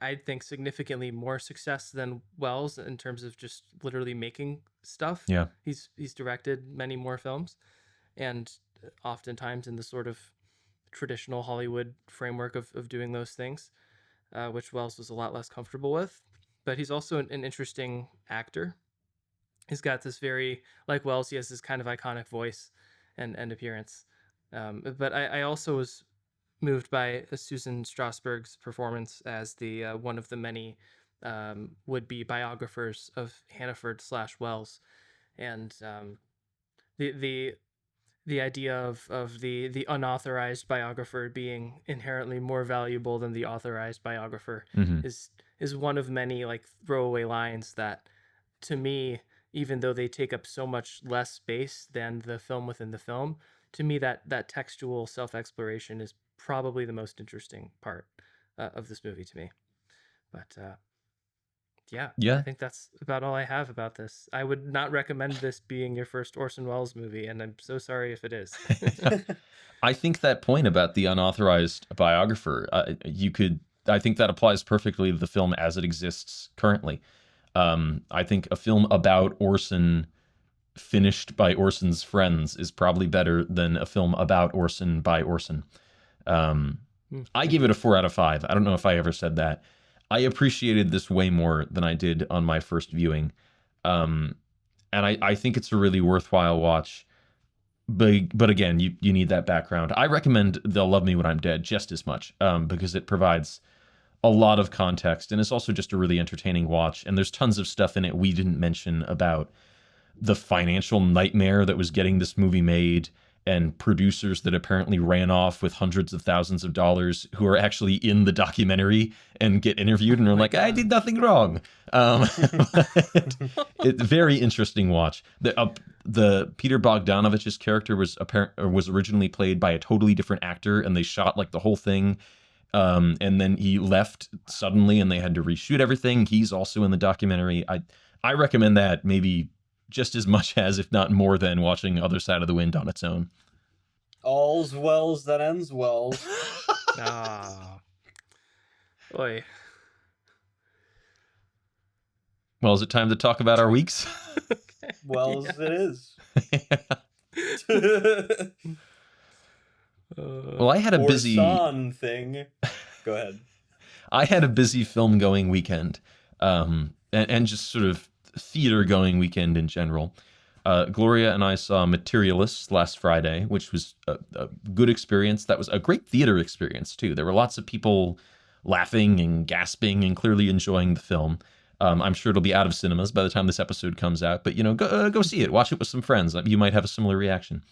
I think, significantly more success than Wells in terms of just literally making stuff. Yeah. He's directed many more films, and oftentimes in the sort of traditional Hollywood framework of doing those things, which Wells was a lot less comfortable with. But he's also an interesting actor. He's got this very, like Wells, he has this kind of iconic voice and appearance. But I also was moved by Susan Strasberg's performance as the one of the many would-be biographers of Hannaford/Wells, and the idea of the unauthorized biographer being inherently more valuable than the authorized biographer is one of many like throwaway lines that, to me, even though they take up so much less space than the film within the film, to me that textual self-exploration is probably the most interesting part of this movie to me. But yeah, I think that's about all I have about this. I would not recommend this being your first Orson Welles movie, and I'm so sorry if it is. I think that point about the unauthorized biographer, I think that applies perfectly to the film as it exists currently. I think a film about Orson finished by Orson's friends is probably better than a film about Orson by Orson. I give it a 4 out of 5. I don't know if I ever said that. I appreciated this way more than I did on my first viewing. And I think it's a really worthwhile watch, but again, you need that background. I recommend They'll Love Me When I'm Dead just as much, because it provides a lot of context, and it's also just a really entertaining watch. And there's tons of stuff in it we didn't mention about the financial nightmare that was getting this movie made, and producers that apparently ran off with hundreds of thousands of dollars who are actually in the documentary and get interviewed and are like, I did nothing wrong. It's a very interesting watch. The Peter Bogdanovich's character was originally played by a totally different actor, and they shot like the whole thing. And then he left suddenly and they had to reshoot everything. He's also in the documentary. I recommend that maybe just as much as, if not more than, watching Other Side of the Wind on its own. All's wells that ends well. Oi. Well, is it time to talk about our weeks? Wells Yes. it is. Well, I had a busy Orson thing. Go ahead. I had a busy film going weekend, and just sort of theater going weekend in general. Gloria and I saw Materialists last Friday, which was a good experience. That was a great theater experience too. There were lots of people laughing and gasping and clearly enjoying the film. I'm sure it'll be out of cinemas by the time this episode comes out, but go see it. Watch it with some friends. You might have a similar reaction.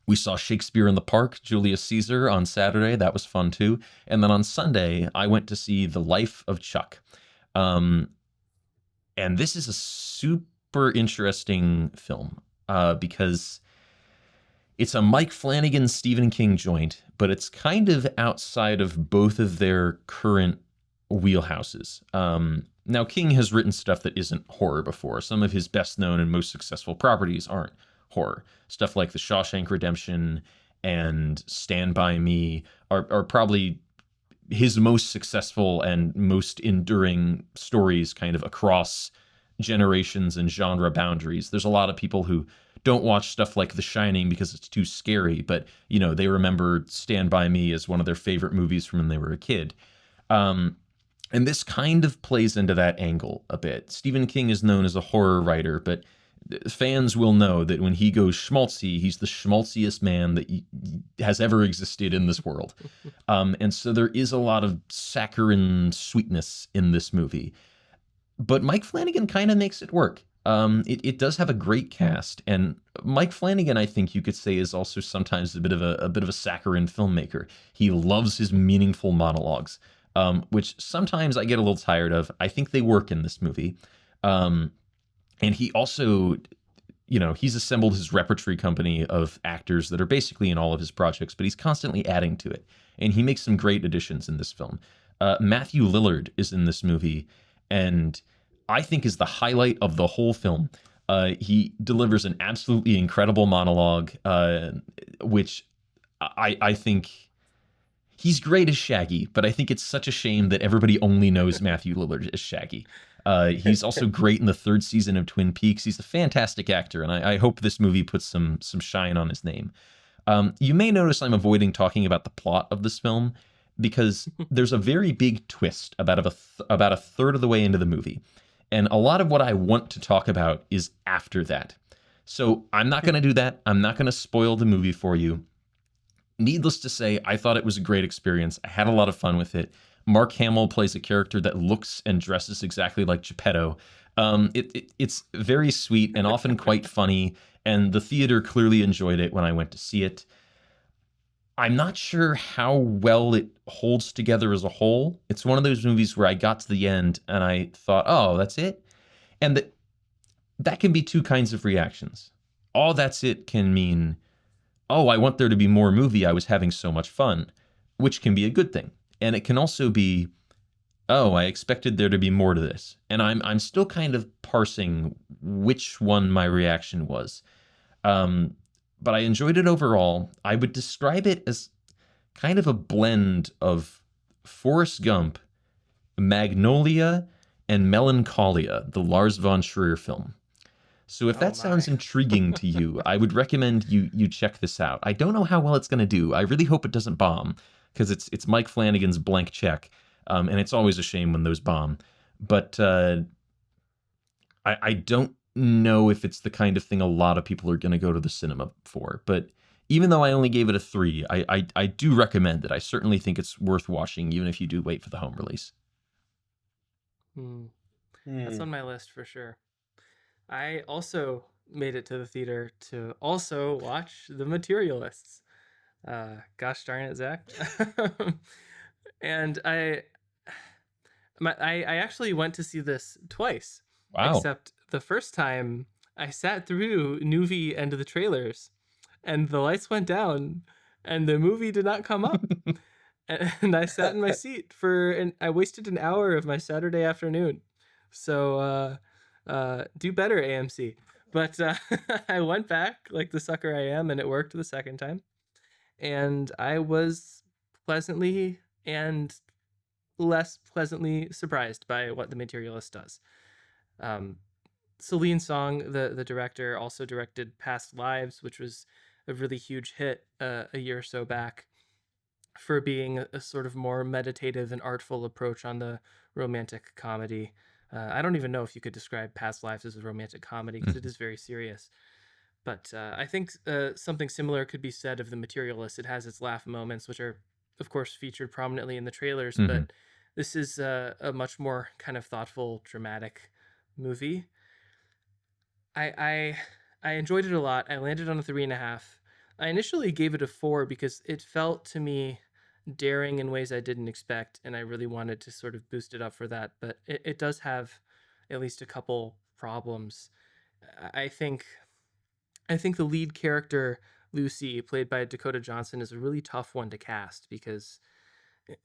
We saw Shakespeare in the Park, Julius Caesar, on Saturday. That was fun too. And then on Sunday, I went to see The Life of Chuck. And this is a super interesting film because it's a Mike Flanagan, Stephen King joint, but it's kind of outside of both of their current wheelhouses. Now, King has written stuff that isn't horror before. Some of his best known and most successful properties aren't horror. Stuff like The Shawshank Redemption and Stand By Me are probably his most successful and most enduring stories kind of across generations and genre boundaries. There's a lot of people who don't watch stuff like The Shining because it's too scary, but they remember Stand By Me as one of their favorite movies from when they were a kid. And this kind of plays into that angle a bit. Stephen King is known as a horror writer, but fans will know that when he goes schmaltzy, he's the schmaltziest man that has ever existed in this world. And so there is a lot of saccharine sweetness in this movie. But Mike Flanagan kind of makes it work. It does have a great cast, and Mike Flanagan, I think you could say, is also sometimes a bit of a saccharine filmmaker. He loves his meaningful monologues, which sometimes I get a little tired of. I think they work in this movie. And he also, he's assembled his repertory company of actors that are basically in all of his projects, but he's constantly adding to it. And he makes some great additions in this film. Matthew Lillard is in this movie, and I think is the highlight of the whole film. He delivers an absolutely incredible monologue, which I think he's great as Shaggy, but I think it's such a shame that everybody only knows Matthew Lillard as Shaggy. He's also great in the third season of Twin Peaks. He's a fantastic actor, and I hope this movie puts some shine on his name. You may notice I'm avoiding talking about the plot of this film because there's a very big twist about a third of the way into the movie. And a lot of what I want to talk about is after that. So I'm not going to do that. I'm not going to spoil the movie for you. Needless to say, I thought it was a great experience. I had a lot of fun with it. Mark Hamill plays a character that looks and dresses exactly like Geppetto. It's very sweet and often quite funny, and the theater clearly enjoyed it when I went to see it. I'm not sure how well it holds together as a whole. It's one of those movies where I got to the end and I thought, oh, that's it? And that can be two kinds of reactions. Oh, that's it can mean, oh, I want there to be more movie. I was having so much fun, which can be a good thing. And it can also be, oh, I expected there to be more to this. And I'm still kind of parsing which one my reaction was. But I enjoyed it overall. I would describe it as kind of a blend of Forrest Gump, Magnolia, and Melancholia, the Lars von Trier film. So if that sounds intriguing to you, I would recommend you check this out. I don't know how well it's going to do. I really hope it doesn't bomb, because it's Mike Flanagan's blank check, and it's always a shame when those bomb. But I don't know if it's the kind of thing a lot of people are going to go to the cinema for. But even though I only gave it a 3, I do recommend it. I certainly think it's worth watching, even if you do wait for the home release. That's on my list for sure. I also made it to the theater to also watch The Materialists. Gosh darn it, Zach. And I actually went to see this twice. Wow. Except the first time I sat through Nuvi and the trailers, and the lights went down, and the movie did not come up. And I sat in my seat and I wasted an hour of my Saturday afternoon. So do better, AMC. But I went back like the sucker I am, and it worked the second time. And I was pleasantly and less pleasantly surprised by what The Materialist does. Celine Song, the director, also directed Past Lives, which was a really huge hit a year or so back for being a sort of more meditative and artful approach on the romantic comedy. I don't even know if you could describe Past Lives as a romantic comedy because it is very serious. But I think something similar could be said of The Materialist. It has its laugh moments, which are, of course, featured prominently in the trailers, but this is a much more kind of thoughtful, dramatic movie. I enjoyed it a lot. I landed on a 3.5. I initially gave it a 4 because it felt to me daring in ways I didn't expect, and I really wanted to sort of boost it up for that. But it does have at least a couple problems. I think the lead character, Lucy, played by Dakota Johnson, is a really tough one to cast because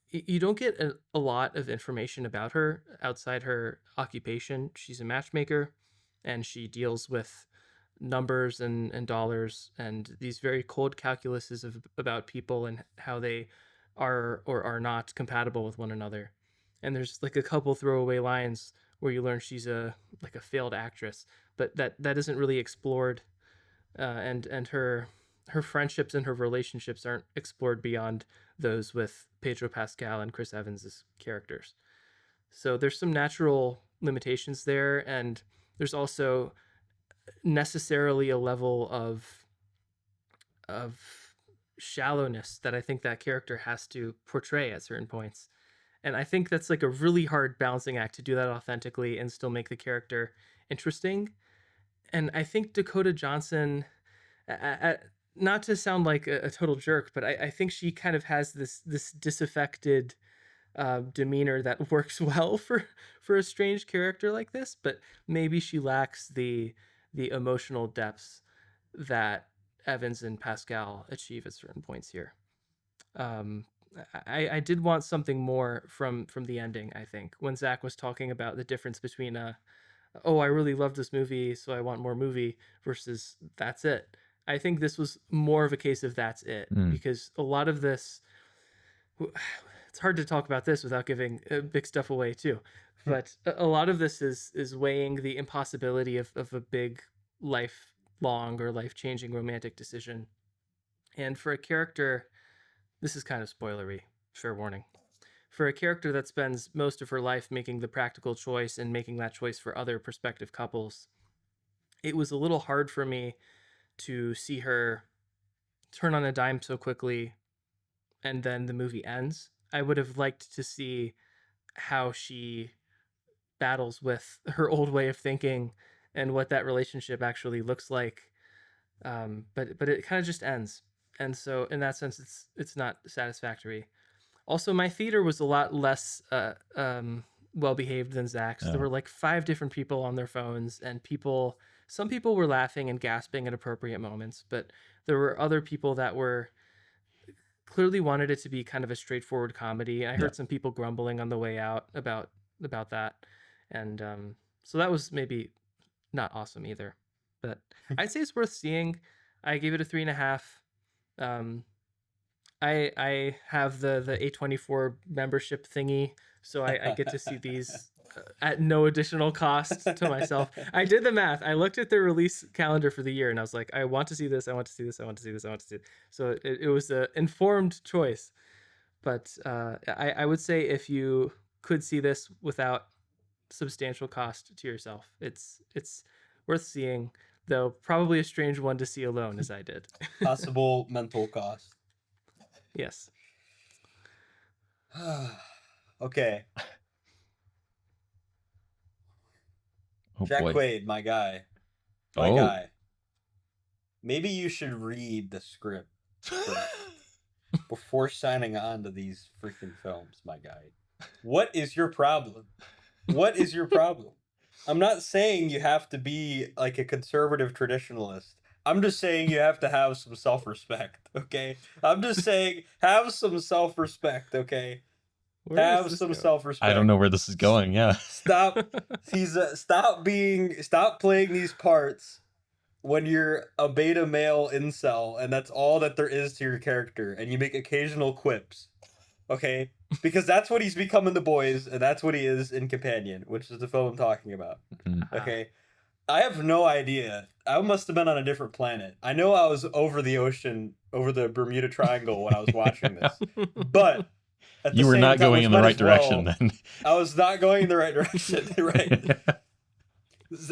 you don't get a lot of information about her outside her occupation. She's a matchmaker, and she deals with numbers and dollars and these very cold calculuses about people and how they are or are not compatible with one another. And there's like a couple throwaway lines where you learn she's a failed actress, but that isn't really explored. And her friendships and her relationships aren't explored beyond those with Pedro Pascal and Chris Evans' characters. So there's some natural limitations there, and there's also necessarily a level of shallowness that I think that character has to portray at certain points. And I think that's like a really hard balancing act to do that authentically and still make the character interesting. And I think Dakota Johnson, not to sound like a total jerk, but I think she kind of has this disaffected demeanor that works well for a strange character like this, but maybe she lacks the emotional depths that Evans and Pascal achieve at certain points here. I did want something more from the ending. I think when Zach was talking about the difference between oh, I really love this movie, so I want more movie, versus that's it. I think this was more of a case of that's it, because a lot of this, it's hard to talk about this without giving big stuff away too, but a lot of this is weighing the impossibility of a big lifelong or life-changing romantic decision. And for a character, this is kind of spoilery, fair warning. For a character that spends most of her life making the practical choice and making that choice for other prospective couples, it was a little hard for me to see her turn on a dime so quickly and then the movie ends. I would have liked to see how she battles with her old way of thinking and what that relationship actually looks like. But it kind of just ends. And so in that sense, it's not satisfactory. Also, my theater was a lot less well-behaved than Zach's. There were like 5 different people on their phones, and some people were laughing and gasping at appropriate moments, but there were other people that were clearly wanted it to be kind of a straightforward comedy. I heard some people grumbling on the way out about that. And so that was maybe not awesome either. But I'd say it's worth seeing. I gave it a 3.5. I have the A24 membership thingy, so I get to see these at no additional cost to myself. I did the math. I looked at their release calendar for the year, and I was like, I want to see this. I want to see this. I want to see this. I want to see it. So it was an informed choice. But I would say if you could see this without substantial cost to yourself, it's worth seeing, though probably a strange one to see alone, as I did. Possible mental cost. Yes. Okay. Oh Jack boy. Quaid, my guy. My Oh. guy. Maybe you should read the script first before signing on to these freaking films, my guy. What is your problem? What is your problem? I'm not saying you have to be like a conservative traditionalist. I'm just saying you have to have some self-respect, okay? I'm just saying have some self-respect, okay? Where is Have this some going? self-respect. I don't know where this is going. Yeah. Stop. Stop playing these parts when you're a beta male incel and that's all that there is to your character and you make occasional quips. Okay? Because that's what he's become in The Boys and that's what he is in Companion, which is the film I'm talking about. Mhm. Okay? I have no idea. I must have been on a different planet. I know I was over the ocean, over the Bermuda Triangle when I was watching this. But at the You were same not time, going which in the might right as well, direction then. I was not going in the right direction, right?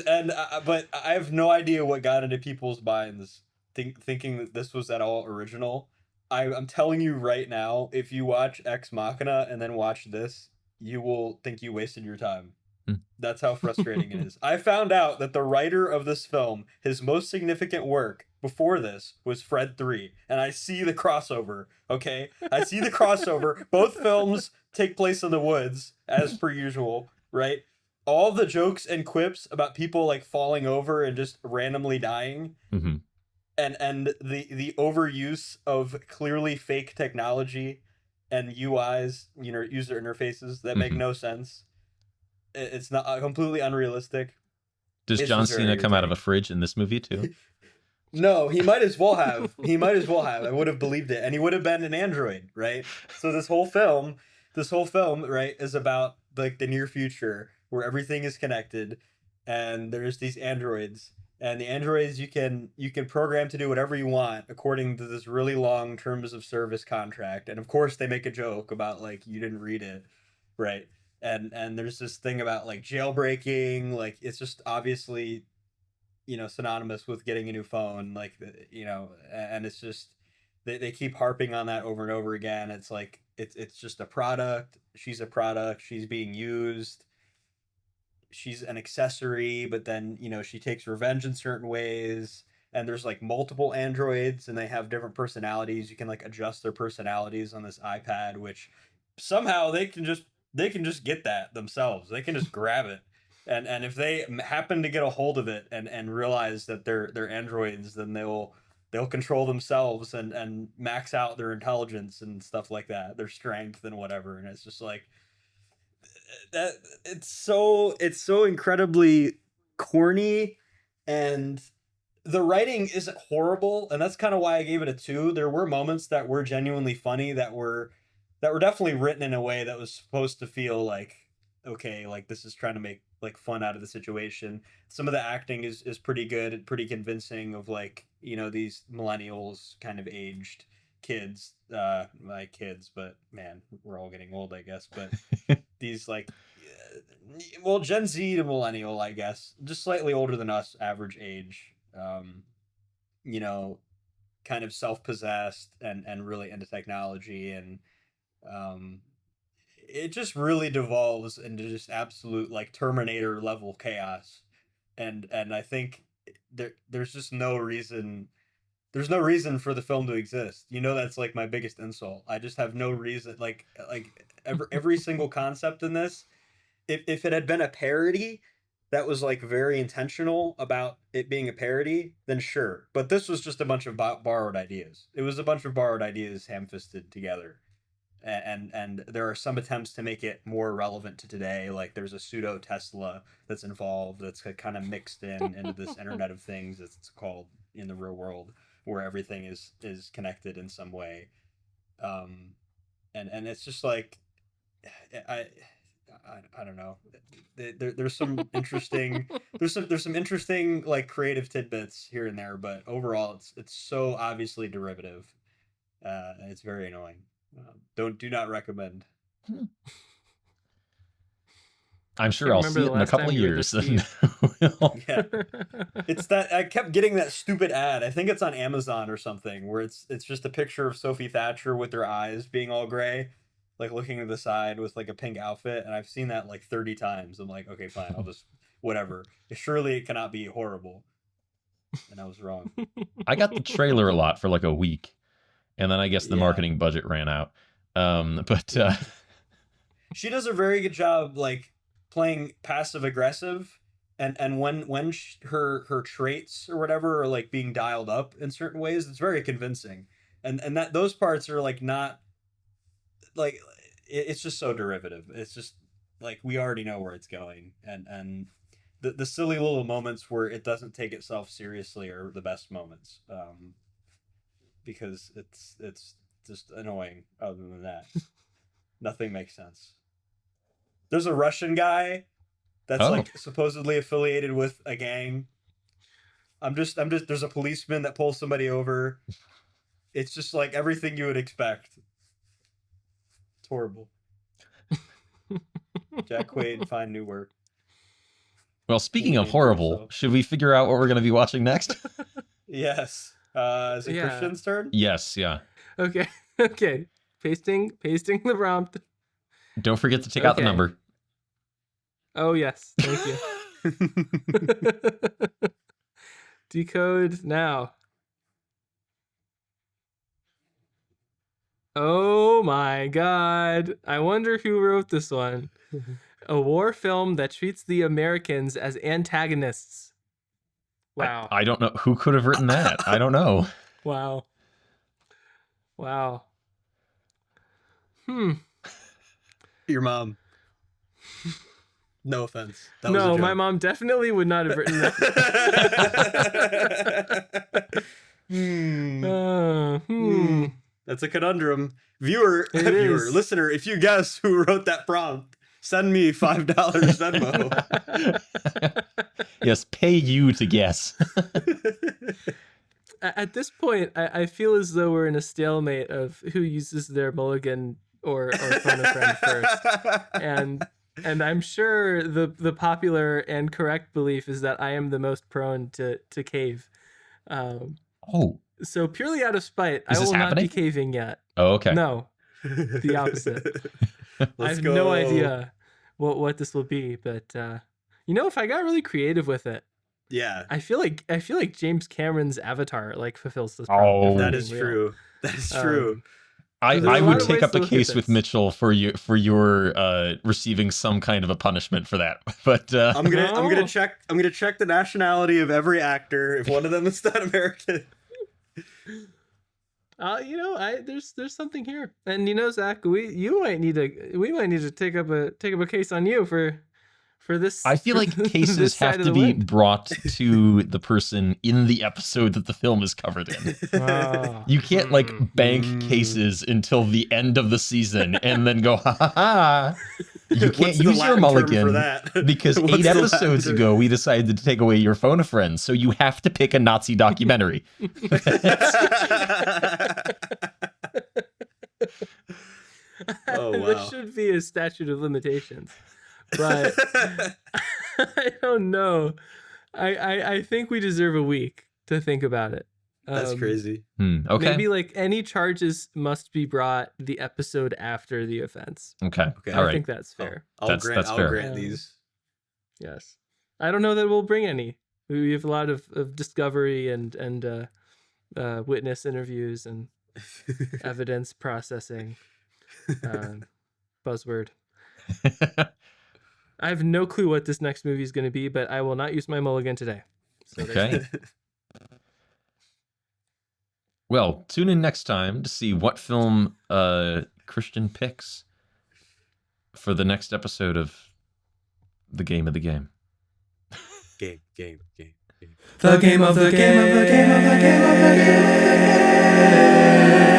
And but I have no idea what got into people's minds thinking that this was at all original. I'm telling you right now, if you watch Ex Machina and then watch this, you will think you wasted your time. Hmm. That's how frustrating it is. I found out that the writer of this film, his most significant work before this was Fred 3, and I see the crossover, okay? I see the crossover. Both films take place in the woods, as per usual, right? All the jokes and quips about people like falling over and just randomly dying, Hmm. and the overuse of clearly fake technology and UIs, you know, user interfaces that make Mhm. no sense. It's not completely unrealistic. Does It's John just very Cena come out of a irritating. fridge in this movie too? No, he might as well have. He might as well have. I would have believed it, and he would have been an android, right? So this whole film, right, is about like the near future where everything is connected, and there's these androids, and the androids you can program to do whatever you want according to this really long terms of service contract, and of course they make a joke about like you didn't read it, right? And there's this thing about like jailbreaking, like it's just obviously synonymous with getting a new phone, like and it's just they keep harping on that over and over again. It's like it's just a product. She's a product. She's being used. She's an accessory, but then she takes revenge in certain ways. And there's like multiple androids, and they have different personalities. You can like adjust their personalities on this iPad, which somehow they can just get that themselves. They can just grab it, and if they happen to get a hold of it and realize that they're androids, then they'll control themselves and max out their intelligence and stuff like that, their strength and whatever. And it's just like that. It's so incredibly corny, and the writing isn't horrible, and that's kind of why I gave it a 2. There were moments that were genuinely funny, that were definitely written in a way that was supposed to feel like okay, like this is trying to make like fun out of the situation. Some of the acting is pretty good and pretty convincing of like these millennials kind of aged kids, my kids, but man, we're all getting old, I guess. But these like well, Gen Z to millennial, I guess, just slightly older than us, average age, you know kind of self-possessed and really into technology, and um it just really devolves into just absolute like Terminator level chaos. And I think there's just no reason, there's no reason for the film to exist. That's like my biggest insult. I just have no reason, like every single concept in this, if it had been a parody that was like very intentional about it being a parody, then sure. But this was just a bunch of borrowed ideas. It was a bunch of borrowed ideas ham-fisted together. And there are some attempts to make it more relevant to today. Like there's a pseudo Tesla that's involved, that's kind of mixed into this Internet of Things, as it's called in the real world, where everything is connected in some way. And it's just like I I don't know. There's some interesting there's some interesting like creative tidbits here and there, but overall it's so obviously derivative. It's very annoying. Do not recommend. I'm sure Can't I'll remember see the it in a last couple time of you were years. this deep. film. Yeah. It's that I kept getting that stupid ad. I think it's on Amazon or something where it's just a picture of Sophie Thatcher with her eyes being all gray, like looking to the side with like a pink outfit, and I've seen that like 30 times. I'm like, okay, fine, I'll just whatever. Surely it cannot be horrible. And I was wrong. I got the trailer a lot for like a week, and then I guess the Yeah. marketing budget ran out. But She does a very good job like playing passive aggressive, and when her traits or whatever are like being dialed up in certain ways, it's very convincing. And that those parts are like not like it's just so derivative. It's just like we already know where it's going, and the silly little moments where it doesn't take itself seriously are the best moments, because it's just annoying. Other than that, nothing makes sense. There's a Russian guy that's like supposedly affiliated with a gang. I'm just there's a policeman that pulls somebody over. It's just like everything you would expect. It's horrible. Jack Quaid, find new work. well, speaking of horrible, should we figure out what we're going to be watching next? Yes. Is it Christian's turn? Yes, yeah. Okay. Okay. Pasting the prompt. Don't forget to take out the number. Oh yes, thank you. Decode now. Oh my god. I wonder who wrote this one. A war film that treats the Americans as antagonists. Wow. I don't know. Who could have written that? I don't know. Wow. Your mom. No offense. That was a No, joke. my mom definitely would not have written that. That's a conundrum. Viewer, is. listener, if you guess who wrote that prompt, send me $5 Venmo. Yes, pay you to guess. At this point, I feel as though we're in a stalemate of who uses their mulligan or phone a friend first. And I'm sure the popular and correct belief is that I am the most prone to cave. So purely out of spite, I will not be caving yet. Oh, okay. No, the opposite. I have no idea what this will be, but if I got really creative with it, yeah, I feel like James Cameron's Avatar like fulfills this. Oh, that is true. That is true. I would take up a case with Mitchell for your receiving some kind of a punishment for that. But I'm gonna check the nationality of every actor if one of them is not American. There's something here, and Zach, we might need to take up a case on you for this. I feel like cases have to be brought to the person in the episode that the film is covered in. You can't bank cases until the end of the season and then go, ha ha ha. You can't use your mulligan because 8 episodes ago we decided to take away your phone a friend, so you have to pick a Nazi documentary. Oh wow! There should be a statute of limitations, but I don't know. I think we deserve a week to think about it. That's crazy. Okay. Maybe any charges must be brought the episode after the offense. Okay. I think that's fair. I'll grant these. Yes. I don't know that we'll bring any. We have a lot of discovery and witness interviews and evidence processing. Buzzword. I have no clue what this next movie is going to be, but I will not use my mulligan today. So okay. Well, tune in next time to see what film Christian picks for the next episode of The Game of the Game. Game. The game of the game of the game of the game of the game.